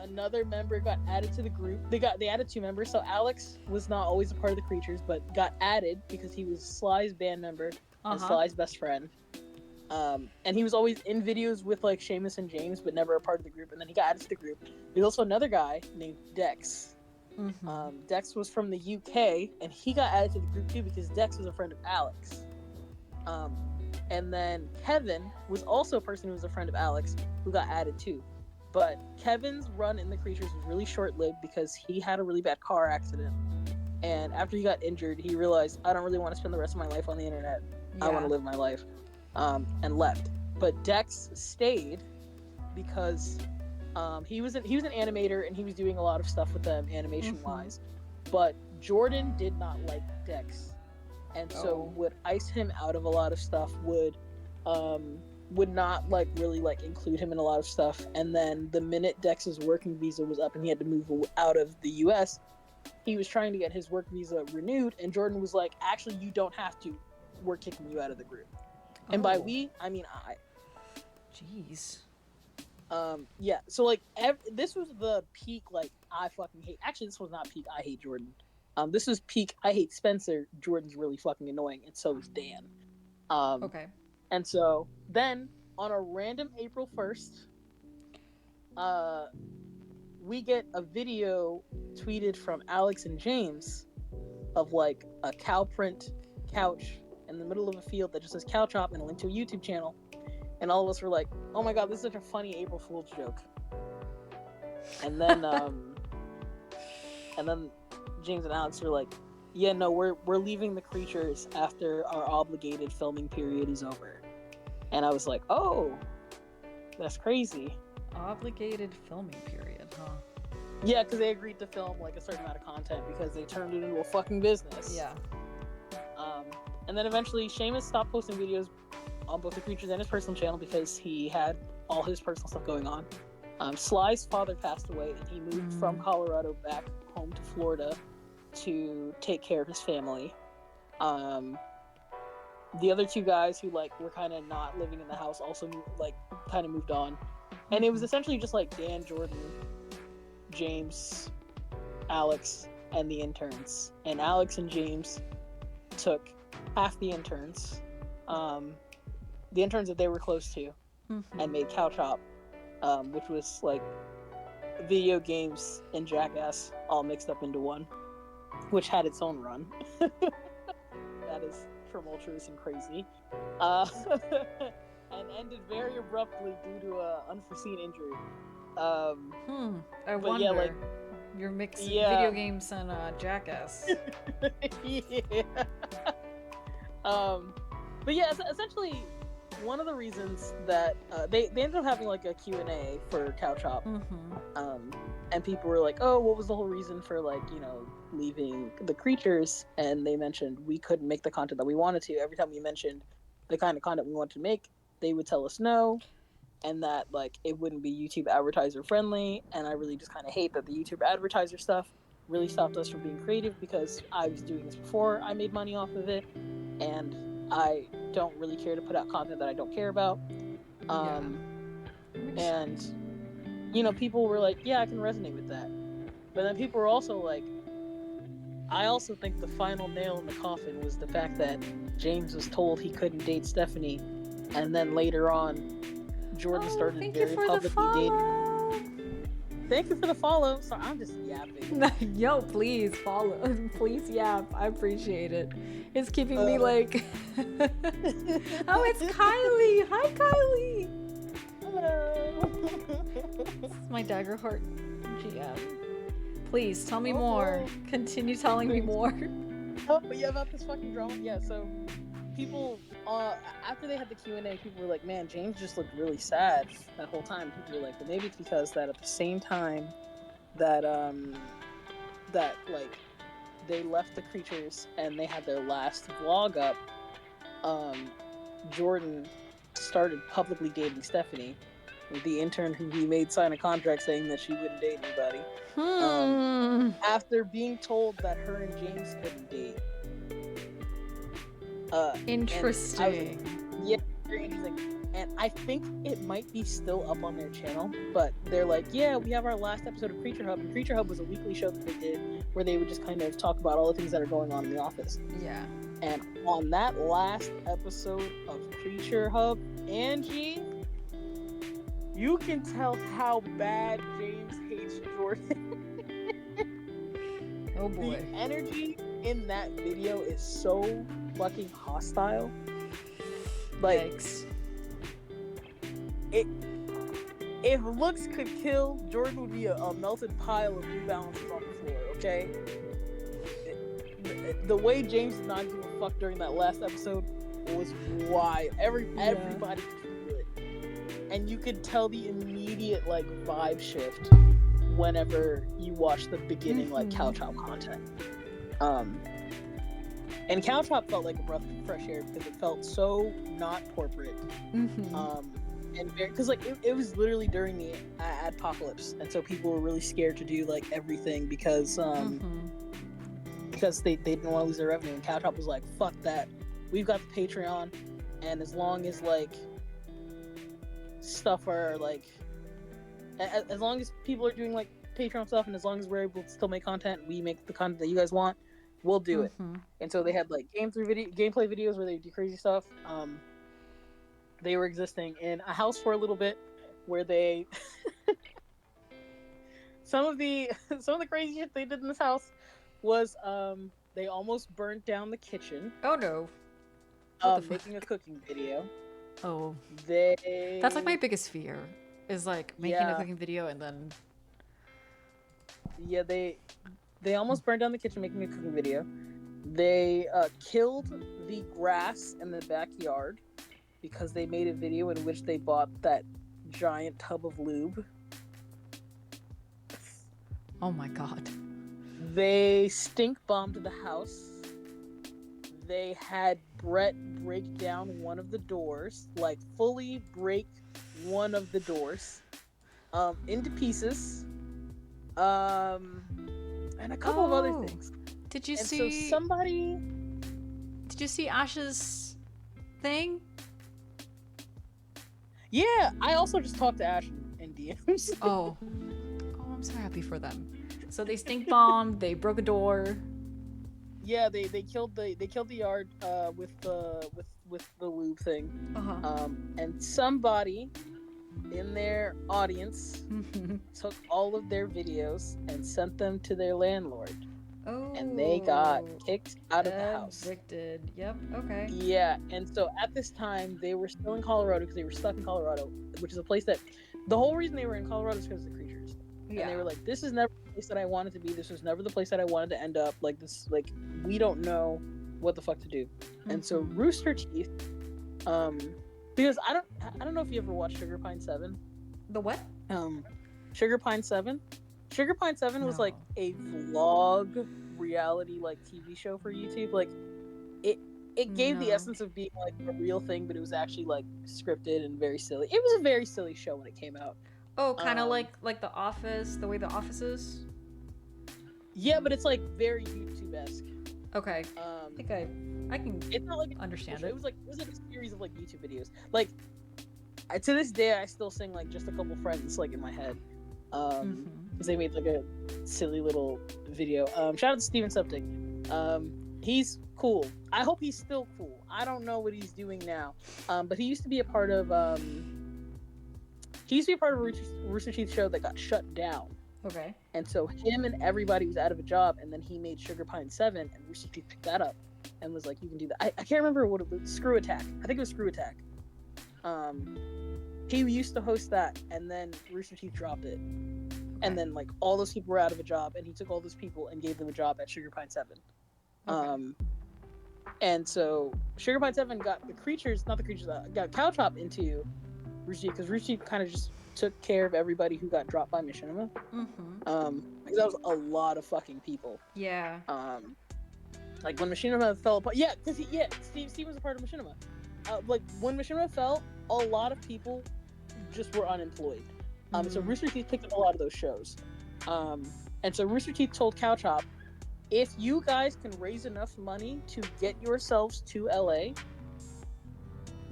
another member got added to the group. They added 2 members. So Alex was not always a part of the Creatures, but got added because he was Sly's band member and Sly's best friend. And he was always in videos with like Seamus and James, but never a part of the group. And then he got added to the group. There's also another guy named Dex. Dex was from the UK, and he got added to the group too because Dex was a friend of Alex. And then Kevin was also a person who was a friend of Alex who got added too. But Kevin's run in the Creatures was really short-lived because he had a really bad car accident. And after he got injured, he realized, I don't really want to spend the rest of my life on the internet. I want to live my life. And left. But Dex stayed because he was an animator, and he was doing a lot of stuff with them animation-wise. But Jordan did not like Dex. And so would ice him out of a lot of stuff, would not like really like include him in a lot of stuff. And then the minute Dex's working visa was up and he had to move out of the US, he was trying to get his work visa renewed, and Jordan was like, actually, you don't have to, we're kicking you out of the group. And by we, I mean I. Jeez. Yeah, so like this was the peak, like I fucking hate, actually this was not peak I hate Jordan. This was peak I hate Spencer. Jordan's really fucking annoying, and so is Dan. And so then on a random April 1st, we get a video tweeted from Alex and James of like a cow print couch in the middle of a field that just says cow chop and a link to a YouTube channel. And all of us were like, oh my god, this is such a funny April Fool's joke. And then James and Alex were like, yeah, no, we're leaving the Creatures after our obligated filming period is over. And I was like, oh, that's crazy. Obligated filming period, huh? Yeah, because they agreed to film like a certain amount of content because they turned it into a fucking business. Yeah. And then eventually Seamus stopped posting videos on both the Creatures and his personal channel because he had all his personal stuff going on. Sly's father passed away, and he moved from Colorado back home to Florida to take care of his family. The other 2 guys who like were kind of not living in the house also kind of moved on, and it was essentially just like Dan, Jordan, James, Alex, and the interns. And Alex and James took half the interns, the interns that they were close to, and made Cow Chop, which was like video games and Jackass all mixed up into one, which had its own run. That is tumultuous and crazy, and ended very abruptly due to an unforeseen injury. I wonder. Yeah, like, you're mixing video games and Jackass. Yeah. But yeah, essentially, one of the reasons that they ended up having like a Q&A for Couch Hop. And people were like, oh, what was the whole reason for like, you know, leaving the creatures? And they mentioned we couldn't make the content that we wanted to. Every time we mentioned the kind of content we wanted to make, they would tell us no, and that like it wouldn't be YouTube advertiser friendly. And I really just kind of hate that the YouTube advertiser stuff really stopped us from being creative, because I was doing this before I made money off of it, and I don't really care to put out content that I don't care about. And you know, people were like, yeah, I can resonate with that. But then people were also like, I also think the final nail in the coffin was the fact that James was told he couldn't date Stephanie, and then later on Jordan started very publicly dating. Thank you for the follow. So I'm just yapping. Yo, please follow. Please yap. I appreciate it. It's keeping me like... Oh, it's Kylie. Hi, Kylie. Hello. This is my Daggerheart GM. Please, tell me more. Continue telling me more. Oh, yeah, about this fucking drama? Yeah, so people, after they had the Q&A, people were like, man, James just looked really sad that whole time. People were like, well, maybe it's because that at the same time that, that, like, they left the creatures and they had their last vlog up, Jordan started publicly dating Stephanie, the intern who he made sign a contract saying that she wouldn't date anybody. After being told that her and James couldn't date. Interesting. Yeah, very interesting. And I think it might be still up on their channel, but they're like, yeah, we have our last episode of Creature Hub, and Creature Hub was a weekly show that they did where they would just kind of talk about all the things that are going on in the office. Yeah. And on that last episode of Creature Hub, Angie, you can tell how bad James hates Jordan. Oh boy. The energy in that video is so fucking hostile. Like, Yikes. if looks could kill, Jordan would be a melted pile of New Balances on the floor, okay? The way James did not give a fuck during that last episode was wild. Everybody could feel it. And you could tell the immediate, like, vibe shift whenever you watch the beginning, like, Couch Hop content. And Couch Hop felt like a breath of fresh air because it felt so not corporate. And very, because like it was literally during the adpocalypse, and so people were really scared to do like everything because they didn't want to lose their revenue. And Couch Hop was like, fuck that, we've got the Patreon, and as long as like stuff are like as long as people are doing like Patreon stuff, and as long as we're able to still make content, we make the content that you guys want, we'll do it. And so they had like gameplay videos where they do crazy stuff. They were existing in a house for a little bit where they some of the crazy shit they did in this house was they almost burnt down the kitchen. Oh no. Making a cooking video. Oh. That's like my biggest fear, is like making a cooking video and then they almost burned down the kitchen making a cooking video. They killed the grass in the backyard because they made a video in which they bought that giant tub of lube. Oh my god. They stink bombed the house. They had Brett break down one of the doors, like fully break one of the doors into pieces. And a couple of other things. Did you see Ash's thing? Yeah, I also just talked to Ash in DMs. Oh, I'm so happy for them. So they stink bombed. They broke a door. Yeah, they killed the yard with the lube thing. And somebody in their audience took all of their videos and sent them to their landlord. Oh. And they got kicked out of the house. Evicted. Yep. Okay. Yeah, and so at this time they were still in Colorado because they were stuck in Colorado, which is a place that the whole reason they were in Colorado is because of the creatures. Yeah. And they were like, this is never the place that I wanted to be. This was never the place that I wanted to end up. Like this, like we don't know what the fuck to do. And so Rooster Teeth, because I don't know if you ever watched Sugar Pine 7. The what? Sugar Pine 7. Sugar Pine 7 was No. like a vlog reality like TV show for YouTube. Like it gave the No. essence of being like a real thing, but it was actually like scripted and very silly. It was a very silly show when it came out. Oh, kind of like The Office, the way The Office is. Yeah, but it's like very YouTube-esque. Okay. I think I can. It's not like understand it. it. It was like a series of like YouTube videos. Like to this day, I still sing like Just a Couple Friends like in my head. Because they made like a silly little video. Shout out to Steven Septic. He's cool. I hope he's still cool. I don't know what he's doing now. But he used to be a part of a Rooster Teeth show that got shut down. Okay. And so him and everybody was out of a job, and then he made Sugar Pine 7, and Rooster Teeth picked that up and was like, you can do that. I can't remember what it was. Screw Attack. I think it was Screw Attack. He used to host that, and then Rooster Teeth dropped it. And then like all those people were out of a job, and he took all those people and gave them a job at Sugar Pine 7. Okay. And so Sugar Pine 7 got got Cow Chop into Rooster Teeth, because Rooster Teeth kind of just took care of everybody who got dropped by Machinima. Because that was a lot of fucking people. Yeah. Like when Machinima fell apart, because Steve was a part of Machinima. Like when Machinima fell, a lot of people just were unemployed. So Rooster Teeth picked up a lot of those shows. And so Rooster Teeth told Cow Chop, if you guys can raise enough money to get yourselves to LA,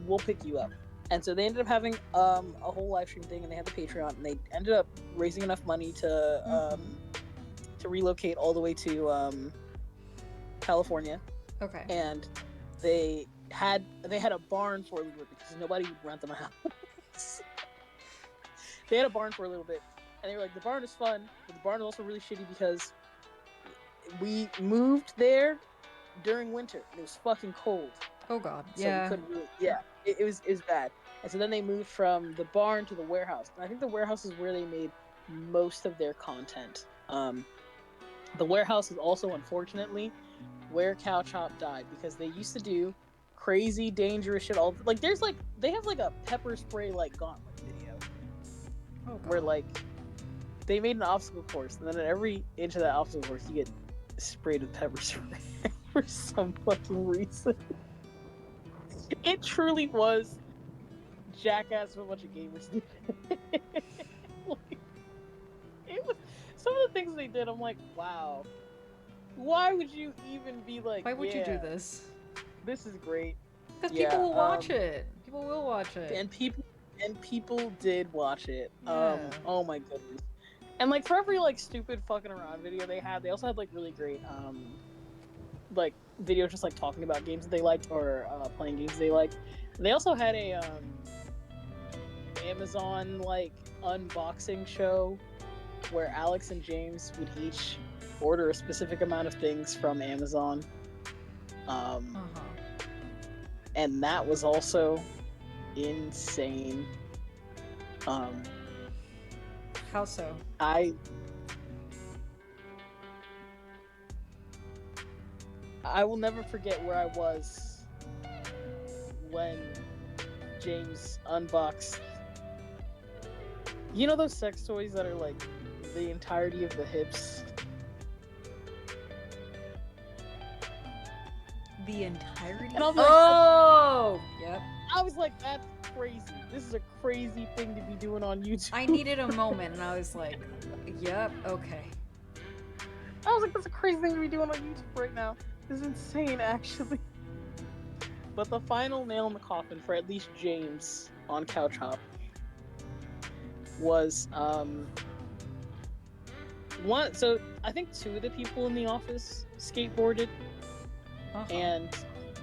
we'll pick you up. And so they ended up having a whole live stream thing, and they had the Patreon, and they ended up raising enough money to relocate all the way to California. Okay. And they had a barn for a little bit because nobody would rent them a house. They had a barn for a little bit, and they were like, the barn is fun, but the barn is also really shitty because we moved there during winter. It was fucking cold. Oh god. So Yeah. we couldn't really, it was bad. And so then they moved from the barn to the warehouse. And I think the warehouse is where they made most of their content. The warehouse is also, unfortunately, where Cow Chop died, because they used to do crazy, dangerous shit. They have like a pepper spray like gauntlet video. Oh god. Where like they made an obstacle course, and then at every inch of that obstacle course, you get sprayed with pepper spray for some fucking reason. It truly was Jackass with a bunch of gamers. It was some of the things they did. I'm like, wow. Why would you even be like? Why would you do this? This is great. Because people will watch it. People will watch it. And people did watch it. Yeah. Oh my goodness. And like for every like stupid fucking around video they also had like really great like videos just like talking about games that they liked, or playing games they liked. They also had a Amazon like unboxing show where Alex and James would each order a specific amount of things from Amazon. And that was also insane. How so? I will never forget where I was when James unboxed. You know those sex toys that are like the entirety of the hips? The entirety? And I was like, Yep. I was like, that's crazy. This is a crazy thing to be doing on YouTube. I needed a moment, and I was like, yep, okay. I was like, that's a crazy thing to be doing on YouTube right now. This is insane, actually. But the final nail in the coffin for at least James on Couch Hop was one. So I think two of the people in the office skateboarded, and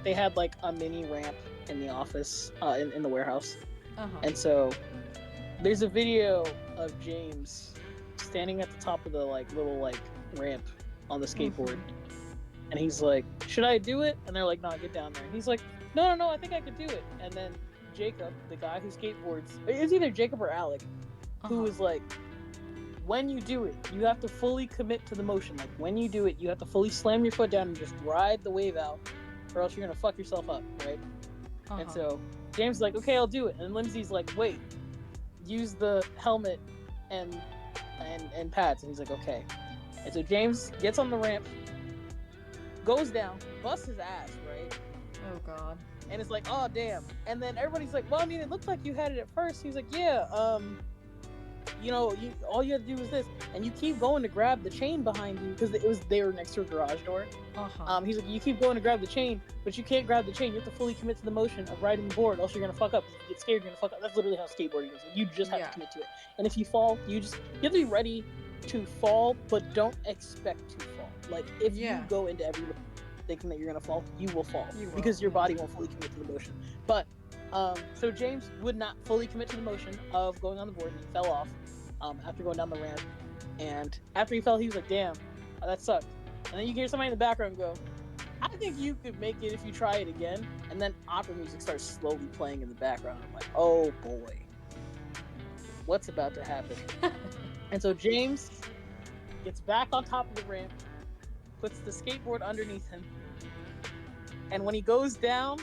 they had like a mini ramp in the office, in the warehouse. And so there's a video of James standing at the top of the like little like ramp on the skateboard, and he's like, "Should I do it?" And they're like, "No, get down there." And he's like, No, I think I could do it." And then Jacob, the guy who skateboards, it's either Jacob or Alec, who was like, "When you do it, you have to fully commit to the motion. Like when you do it, you have to fully slam your foot down and just ride the wave out, or else you're gonna fuck yourself up, right?" And so James is like, okay, I'll do it. And Lindsay's like, wait, use the helmet and pads. And he's like, okay. And so James gets on the ramp, goes down, busts his ass, right? Oh god. And it's like, oh damn. And then everybody's like, well, I mean, it looked like you had it at first. He's like, yeah, you know, all you had to do was this, and you keep going to grab the chain behind you because they were next to a garage door. He's like, you keep going to grab the chain, but you can't grab the chain. You have to fully commit to the motion of riding the board, else you're gonna fuck up. If you get scared, you're gonna fuck up. That's literally how skateboarding is. You just have to commit to it. And if you fall, you have to be ready to fall, but don't expect to fall. Like if you go into every thinking that you're gonna fall, you will fall because your body won't fully commit to the motion. But so James would not fully commit to the motion of going on the board, and he fell off after going down the ramp. And after he fell, he was like, damn, that sucked. And then you hear somebody in the background go, I think you could make it if you try it again. And then opera music starts slowly playing in the background. I'm like, oh boy, what's about to happen? And so James gets back on top of the ramp, puts the skateboard underneath him, and when he goes down,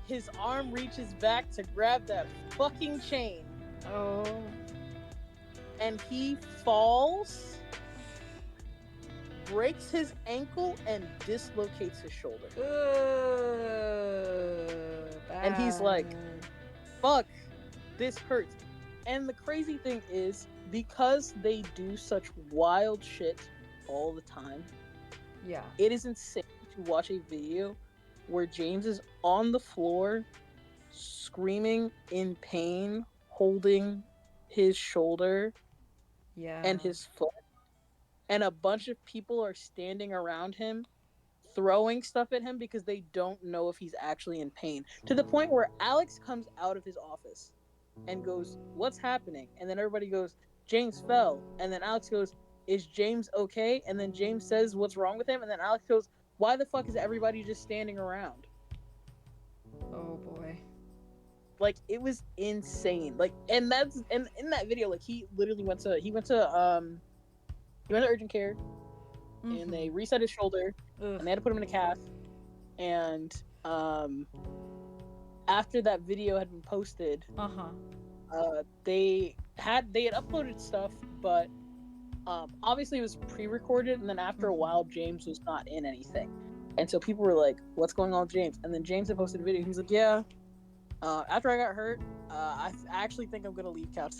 his arm reaches back to grab that fucking chain. Oh. And he falls, breaks his ankle, and dislocates his shoulder. And he's like, fuck, this hurts. And the crazy thing is, because they do such wild shit all the time, it is insane to watch a video where James is on the floor screaming in pain, holding his shoulder and his foot, and a bunch of people are standing around him throwing stuff at him because they don't know if he's actually in pain, to the point where Alex comes out of his office and goes, what's happening? And then everybody goes, James fell. And then Alex goes, is James okay? And then James says, what's wrong with him? And then Alex goes, why the fuck is everybody just standing around? Oh boy. Like, it was insane. Like, and in that video, like, he literally went to urgent care, and they reset his shoulder, and they had to put him in a cast. And after that video had been posted, they had uploaded stuff, but obviously it was pre-recorded, and then after a while, James was not in anything. And so people were like, what's going on with James? And then James had posted a video. He was like, yeah, after I got hurt, I actually think I'm gonna leave couch.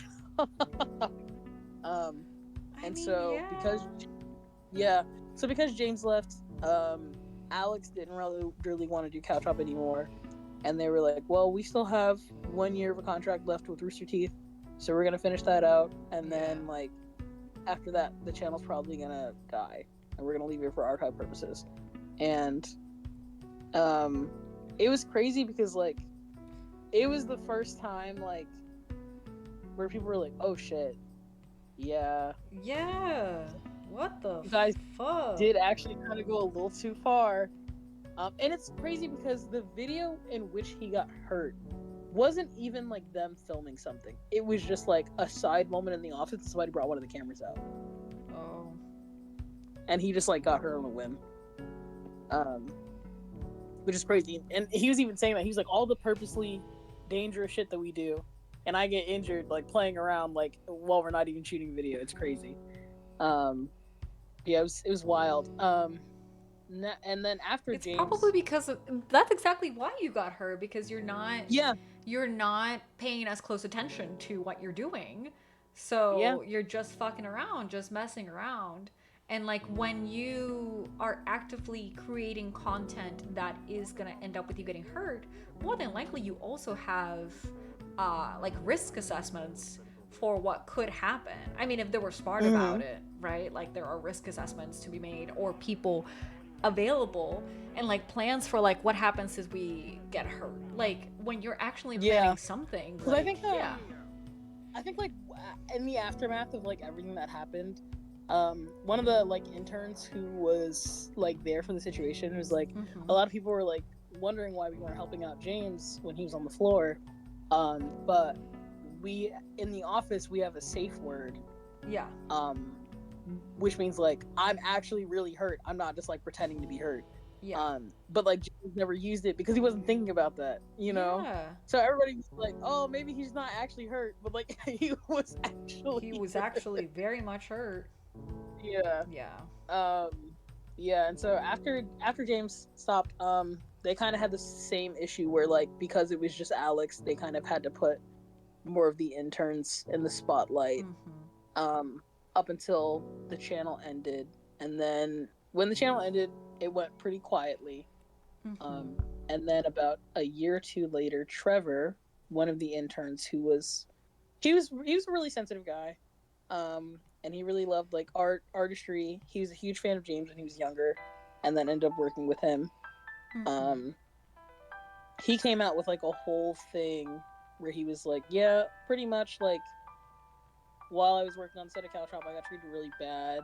Because James left, Alex didn't really want to do Couch Hop anymore, and they were like, well, we still have 1 year of a contract left with Rooster Teeth, so we're gonna finish that out, and then like after that, the channel's probably gonna die, and we're gonna leave it for archive purposes. And it was crazy because like it was the first time like where people were like, oh shit, what the you guys fuck did actually kind of go a little too far. And it's crazy because the video in which he got hurt wasn't even like them filming something. It was just like a side moment in the office, and somebody brought one of the cameras out. Oh. And he just like got hurt on a whim. Which is crazy. And he was even saying that he was like, all the purposely dangerous shit that we do, and I get injured like playing around like while we're not even shooting video. It's crazy. It was wild. And then after it's James, probably because that's exactly why you got hurt, because you're not paying as close attention to what you're doing, so you're just fucking around, just messing around. And like when you are actively creating content that is gonna end up with you getting hurt, more than likely you also have like risk assessments for what could happen. I mean, if they were smart about it, right? Like there are risk assessments to be made, or people available, and like plans for like what happens if we get hurt. Like when you're actually planning something. Because I think like in the aftermath of like everything that happened, one of the like interns who was like there for the situation was like, a lot of people were like wondering why we weren't helping out James when he was on the floor, but we in the office we have a safe word, which means like I'm actually really hurt, I'm not just like pretending to be hurt. Yeah. But like James never used it because he wasn't thinking about that, you know. Yeah. So everybody was like, "Oh, maybe he's not actually hurt," but like he was actually. He was actually very much hurt. Yeah. Yeah. Um, yeah, and so after James stopped, they kind of had the same issue where like because it was just Alex, they kind of had to put more of the interns in the spotlight. Up until the channel ended, and then when the channel ended, it went pretty quietly. And then about a year or two later, Trevor, one of the interns, he was a really sensitive guy, and he really loved like artistry. He was a huge fan of James when he was younger, and then ended up working with him. He came out with like a whole thing where he was like, yeah, pretty much like while I was working on the set of Caltrop, I got treated really bad.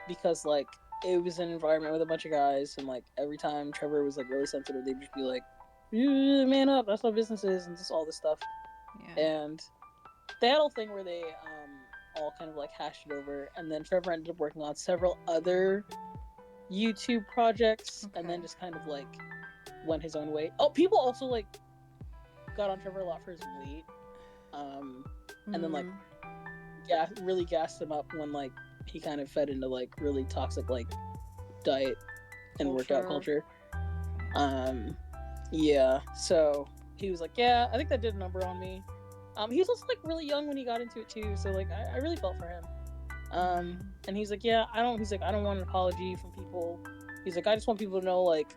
Because like it was an environment with a bunch of guys, and like every time Trevor was like really sensitive, they'd just be like, man up, that's what business is, and just all this stuff. Yeah. And they had a whole thing where they all kind of like hashed it over, and then Trevor ended up working on several other YouTube projects, and then just kind of like went his own way. Oh, people also like got on Trevor a lot for his weight, and then like really gassed him up when like he kind of fed into like really toxic like diet and workout culture. Yeah, so he was like, yeah, I think that did a number on me. He was also like really young when he got into it too, so like I really felt for him. And he's like, yeah, I don't want an apology from people. He's like, I just want people to know like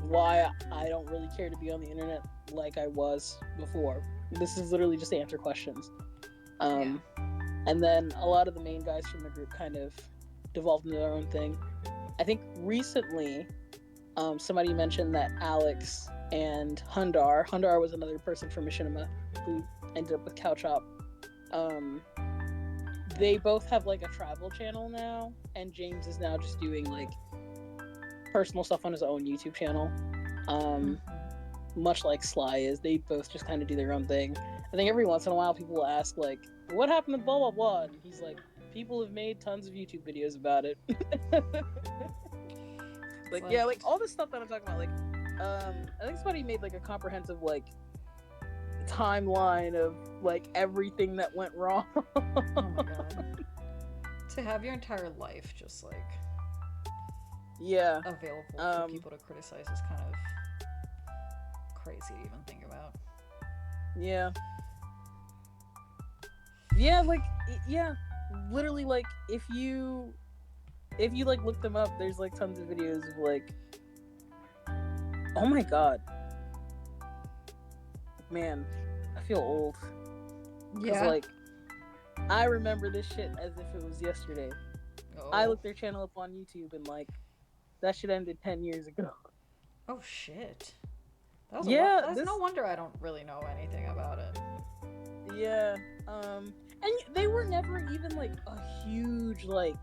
why I don't really care to be on the internet like I was before. This is literally just to answer questions. And then a lot of the main guys from the group kind of devolved into their own thing. I think recently somebody mentioned that Alex and Hundar was another person from Machinima who ended up with Cowchop. They both have like a travel channel now, and James is now just doing like personal stuff on his own YouTube channel. Much like Sly is, they both just kind of do their own thing. I think every once in a while people will ask like, what happened to blah blah blah, and he's like, people have made tons of YouTube videos about it. Like yeah, like all this stuff that I'm talking about, like I think somebody made like a comprehensive like timeline of like everything that went wrong. Oh my god. To have your entire life just like available for people to criticize is kind of crazy to even think about. Literally like if you like look them up, there's like tons of videos of like, oh my god, man, I feel old. Like I remember this shit as if it was yesterday. I looked their channel up on YouTube and like that shit ended 10 years ago. Oh shit. That was that's no wonder I don't really know anything about it. Yeah. And they were never even like a huge like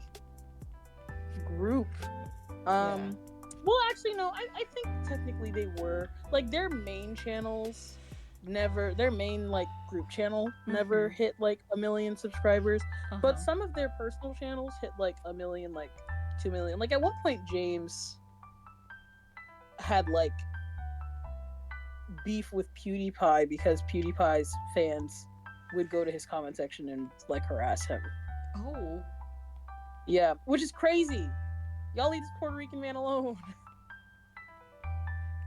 group. Well, actually no, I think technically they were. Like their main channels their main like group channel never hit like 1 million subscribers, but some of their personal channels hit like 1 million, like 2 million. Like at one point James had like beef with PewDiePie because PewDiePie's fans would go to his comment section and like harass him. Oh. Yeah, which is crazy. Y'all leave this Puerto Rican man alone.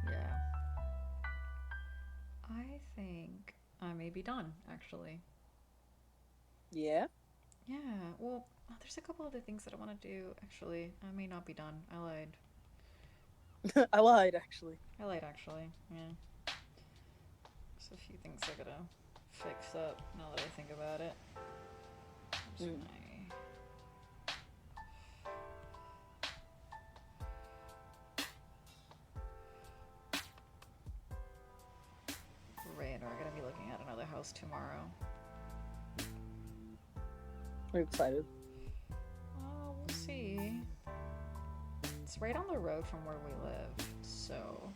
Yeah. I think I may be done, actually. Yeah? Yeah, well, there's a couple other things that I want to do, actually. I may not be done. I lied. I lied, actually. Yeah. There's a few things I gotta fix up now that I think about it. Right, we're gonna be looking at another house tomorrow. Are you excited? We'll see. It's right on the road from where we live, so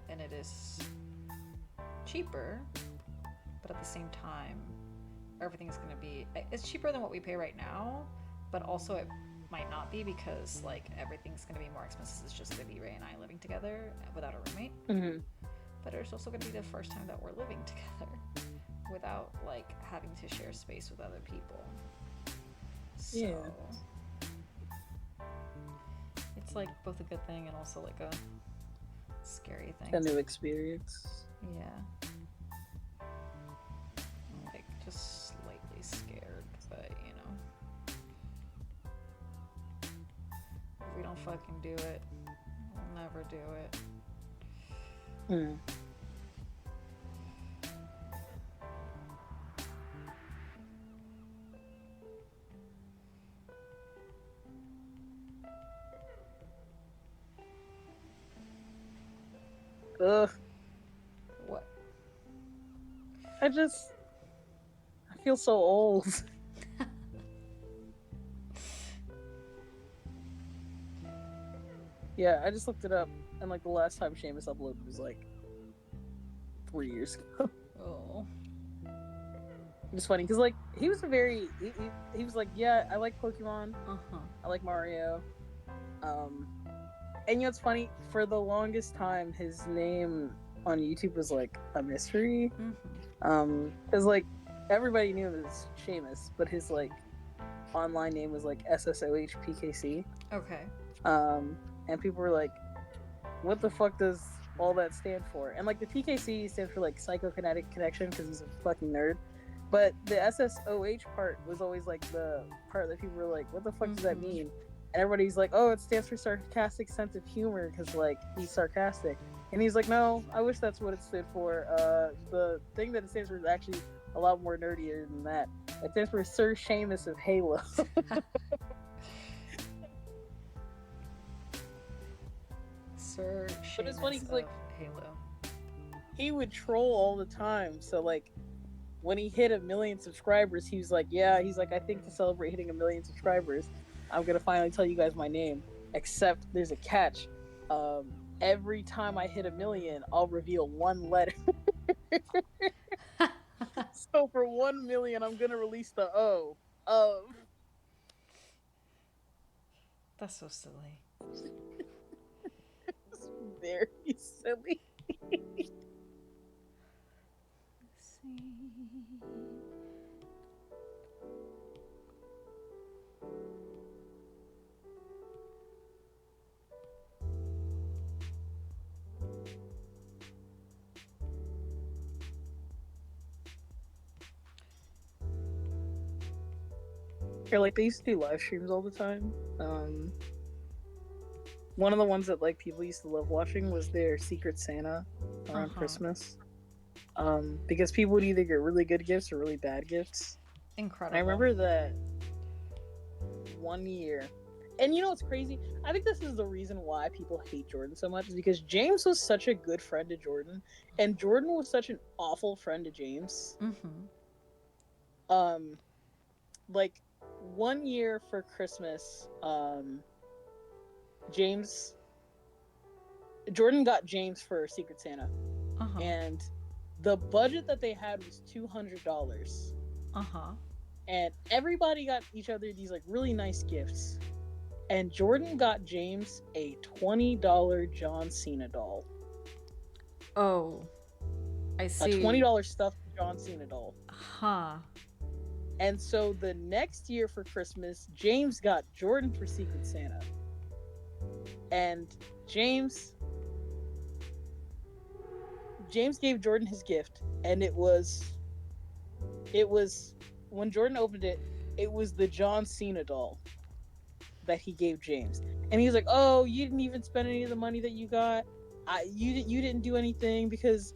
and it is cheaper, but at the same time everything's gonna be, it's cheaper than what we pay right now, but also it might not be because like everything's gonna be more expensive. It's just gonna be Ray and I living together without a roommate. Mm-hmm. But it's also gonna be the first time that we're living together without like having to share space with other people. So Yeah. it's like both a good thing and also like a scary thing. A new experience. Yeah. Like just slightly scared, but you know. If we don't fucking do it, we'll never do it. Hmm. Ugh. What? I feel so old. Yeah, I just looked it up, and like the last time Seamus uploaded was like 3 years ago. Oh. It's funny because like he was he was like, yeah, I like Pokemon, Uh-huh. I like Mario, and you know it's funny, for the longest time his name on YouTube was like a mystery, because like everybody knew him as Seamus, but his like online name was like SSOHPKC. Okay. And people were like, what the fuck does all that stand for? And like the PKC stands for like psychokinetic connection because he's a fucking nerd. But the SSOH part was always like the part that people were like, what the fuck does that mean? And everybody's like, oh, it stands for sarcastic sense of humor because like he's sarcastic. And he's like, no, I wish that's what it stood for. The thing that it stands for is actually a lot more nerdier than that. It stands for Sir Seamus of Halo. Sir But it's funny Seamus 'cause, like, of Halo. He would troll all the time. So like when he hit 1 million subscribers, he was like, yeah, he's like, I think to celebrate hitting 1 million subscribers, I'm gonna finally tell you guys my name. Except there's a catch. Every time I hit 1 million, I'll reveal one letter. So for 1 million, I'm gonna release the O of. That's so silly. It's very silly. Let's see. Or like they used to do live streams all the time. One of the ones that like people used to love watching was their Secret Santa around Christmas. Because people would either get really good gifts or really bad gifts. Incredible. And I remember that one year. And you know what's crazy? I think this is the reason why people hate Jordan so much, is because James was such a good friend to Jordan, and Jordan was such an awful friend to James. Like one year for Christmas, Jordan got James for Secret Santa, and the budget that they had was $200. And everybody got each other these like really nice gifts, and Jordan got James a $20 John Cena doll. Oh, I see. A $20 stuffed John Cena doll. And so the next year for Christmas, James got Jordan for Secret Santa. And James gave Jordan his gift, and it was when Jordan opened it, it was the John Cena doll that he gave James. And he was like, "Oh, you didn't even spend any of the money that you got. You didn't do anything because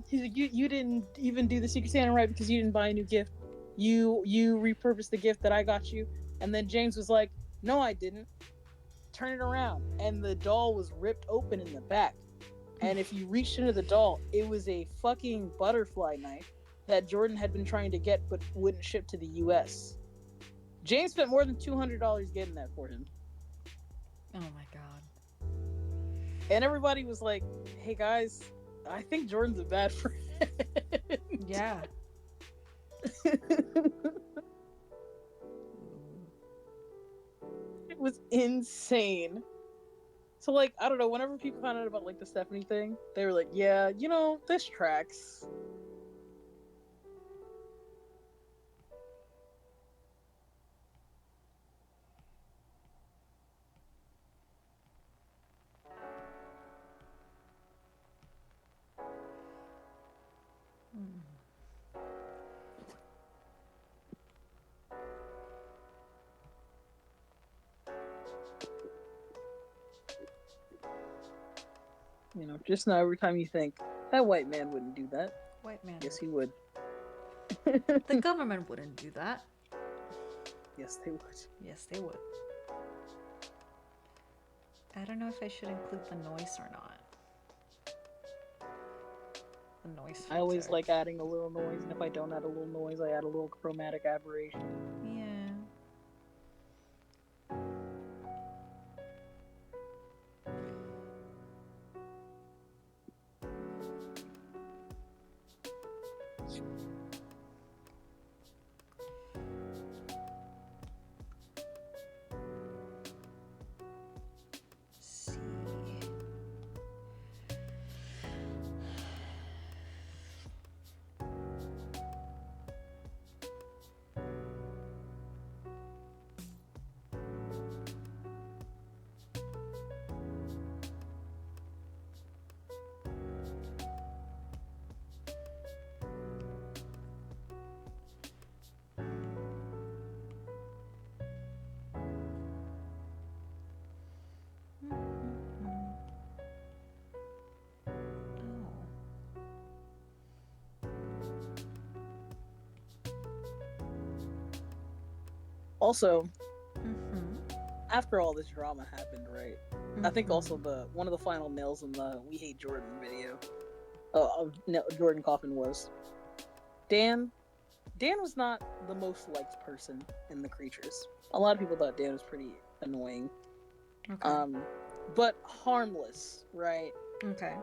he's like, you didn't even do the Secret Santa right because you didn't buy a new gift. You repurposed the gift that I got you." And then James was like, "No, I didn't. Turn it around." And the doll was ripped open in the back. And if you reached into the doll, it was a fucking butterfly knife that Jordan had been trying to get but wouldn't ship to the US. James spent more than $200 getting that for him. Oh my god. And everybody was like, "Hey guys, I think Jordan's a bad friend." Yeah. was insane. So like, I don't know, whenever people found out about like the Stephanie thing, they were like, yeah, you know, this tracks. You know, just now every time you think, that white man wouldn't do that. White man. Yes, he would. The government wouldn't do that. Yes, they would. Yes, they would. I don't know if I should include the noise or not. The noise filter. I always like adding a little noise, and if I don't add a little noise, I add a little chromatic aberration. Yeah. Also, after all this drama happened, right? I think also one of the final nails in the "We Hate Jordan" video of Jordan Coffin was Dan. Dan was not the most liked person in the creatures. A lot of people thought Dan was pretty annoying, but harmless, right? Okay.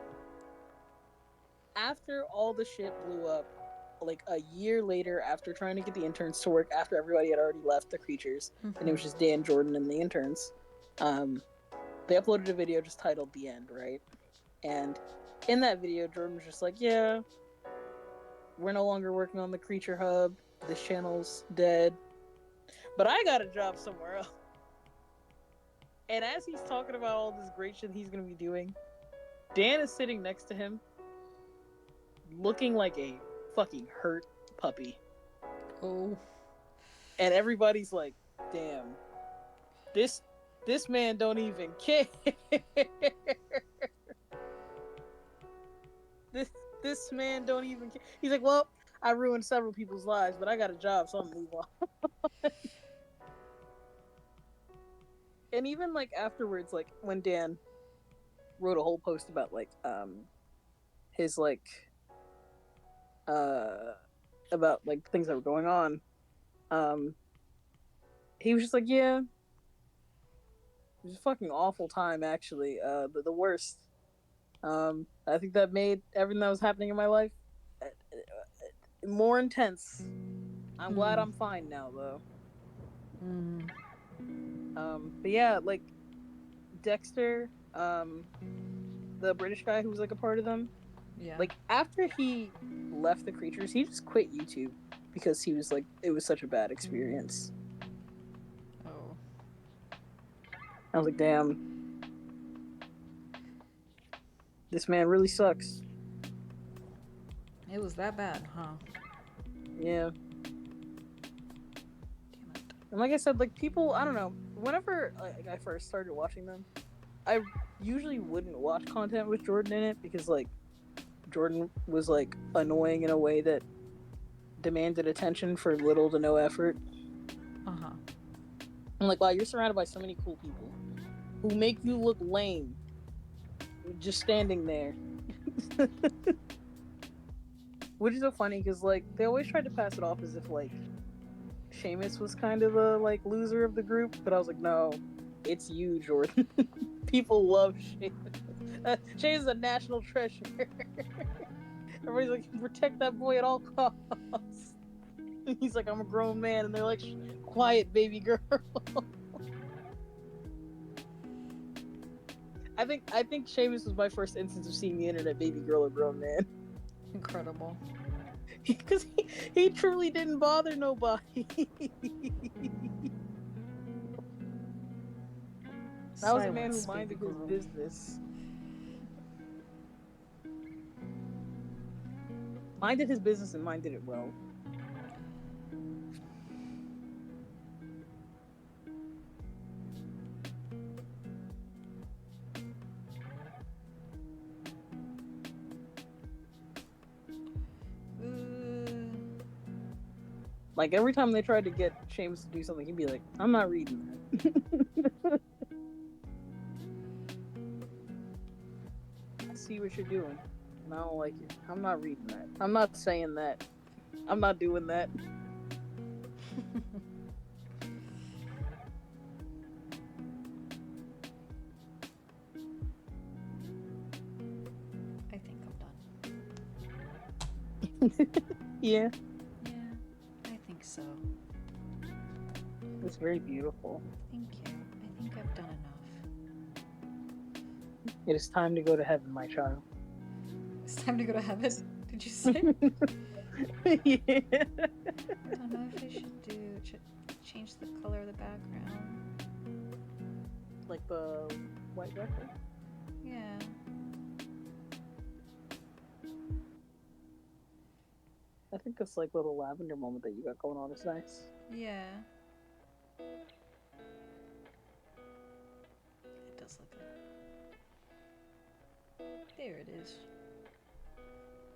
After all the shit blew up, like a year later, after trying to get the interns to work, after everybody had already left the creatures, and it was just Dan, Jordan, and the interns, they uploaded a video just titled "The End," right? And in that video, Jordan was just like, "Yeah, we're no longer working on the Creature Hub. This channel's dead, but I got a job somewhere else." And as he's talking about all this great shit he's gonna be doing, Dan is sitting next to him, looking like a fucking hurt puppy. Oh. And everybody's like, damn, this man don't even care. this man don't even care. He's like, well, I ruined several people's lives, but I got a job, so I'm gonna move on. And even like afterwards, like when Dan wrote a whole post about like his like about like things that were going on, he was just like, yeah, it was a fucking awful time, actually. The worst. I think that made everything that was happening in my life more intense. I'm glad I'm fine now, though. But yeah, like Dexter, the British guy who was like a part of them. Yeah. Like after he left the creatures, he just quit YouTube because he was like, it was such a bad experience. Oh. I was like, damn. This man really sucks. It was that bad, huh? Yeah. Damn it. And like I said, like people, I don't know, whenever like, I first started watching them, I usually wouldn't watch content with Jordan in it because like Jordan was like annoying in a way that demanded attention for little to no effort. Uh-huh. I'm like, wow, you're surrounded by so many cool people who make you look lame just standing there. Which is so funny because like they always tried to pass it off as if like Seamus was kind of the like loser of the group, but I was like, no, it's you, Jordan. People love Seamus. Seamus is a national treasure. Everybody's like, protect that boy at all costs. He's like, I'm a grown man, and they're like, quiet, baby girl. I think Seamus was my first instance of seeing the internet baby girl or grown man. Incredible. Because he truly didn't bother nobody. That was a man who Silence, minded baby his girl. business. Minded his business and minded it well. Like, every time they tried to get Seamus to do something, he'd be like, I'm not reading that. I see what you're doing, and I don't like it. I'm not reading that. I'm not saying that. I'm not doing that. I think I'm done. Yeah, Yeah, I think so. it's very beautiful. Thank you. I think I've done enough. It is time to go to heaven, my child. It's time to go to heaven. Did you say? Yeah. I don't know if I should do change the color of the background. Like the white record. Yeah. I think this like little lavender moment that you got going on is nice. Yeah. It does look good. There it is.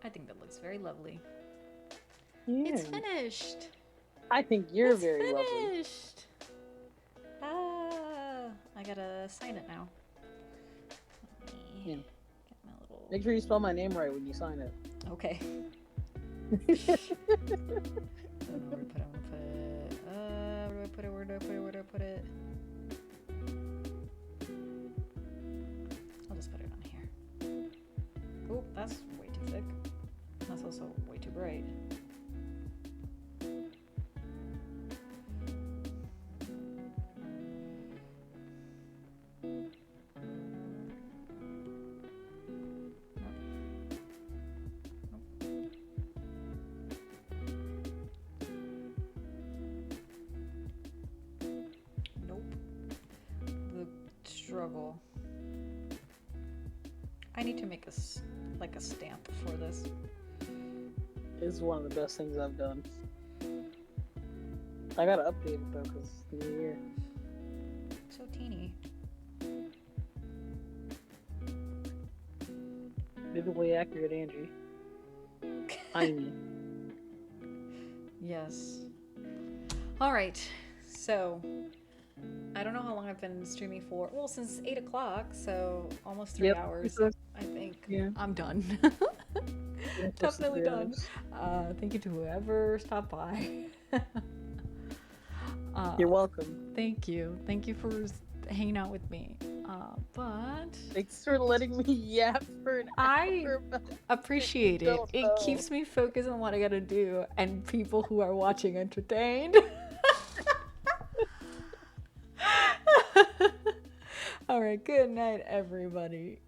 I think that looks very lovely. Yeah. It's finished. I think you're It's very lovely. finished. Ah, I gotta sign it now. Let me Yeah. get my little. Make sure you spell my name right when you sign it. Okay. I don't know where to put it. I'm gonna put it. Where do I put it? Where do I put it? Where do I put it? I'll just put it on here. Oh, that's way too thick. That's also way too bright. Nope. The struggle. I need to make like a stamp for this. It's one of the best things I've done. I gotta update it though, because it's the new year. So teeny. Vividly accurate, Angie. Tiny. Yes. All right. So, I don't know how long I've been streaming for. Well, since 8 o'clock, so almost 3 Yep. hours. I think Yeah. I'm done. Yeah, Definitely yeah. done. Thank you to whoever stopped by. You're welcome. Thank you. Thank you for hanging out with me. But Thanks for letting me yap for an I hour about appreciate it. Don't It know. keeps me focused on what I gotta do and people who are watching entertained. All right. Good night, everybody.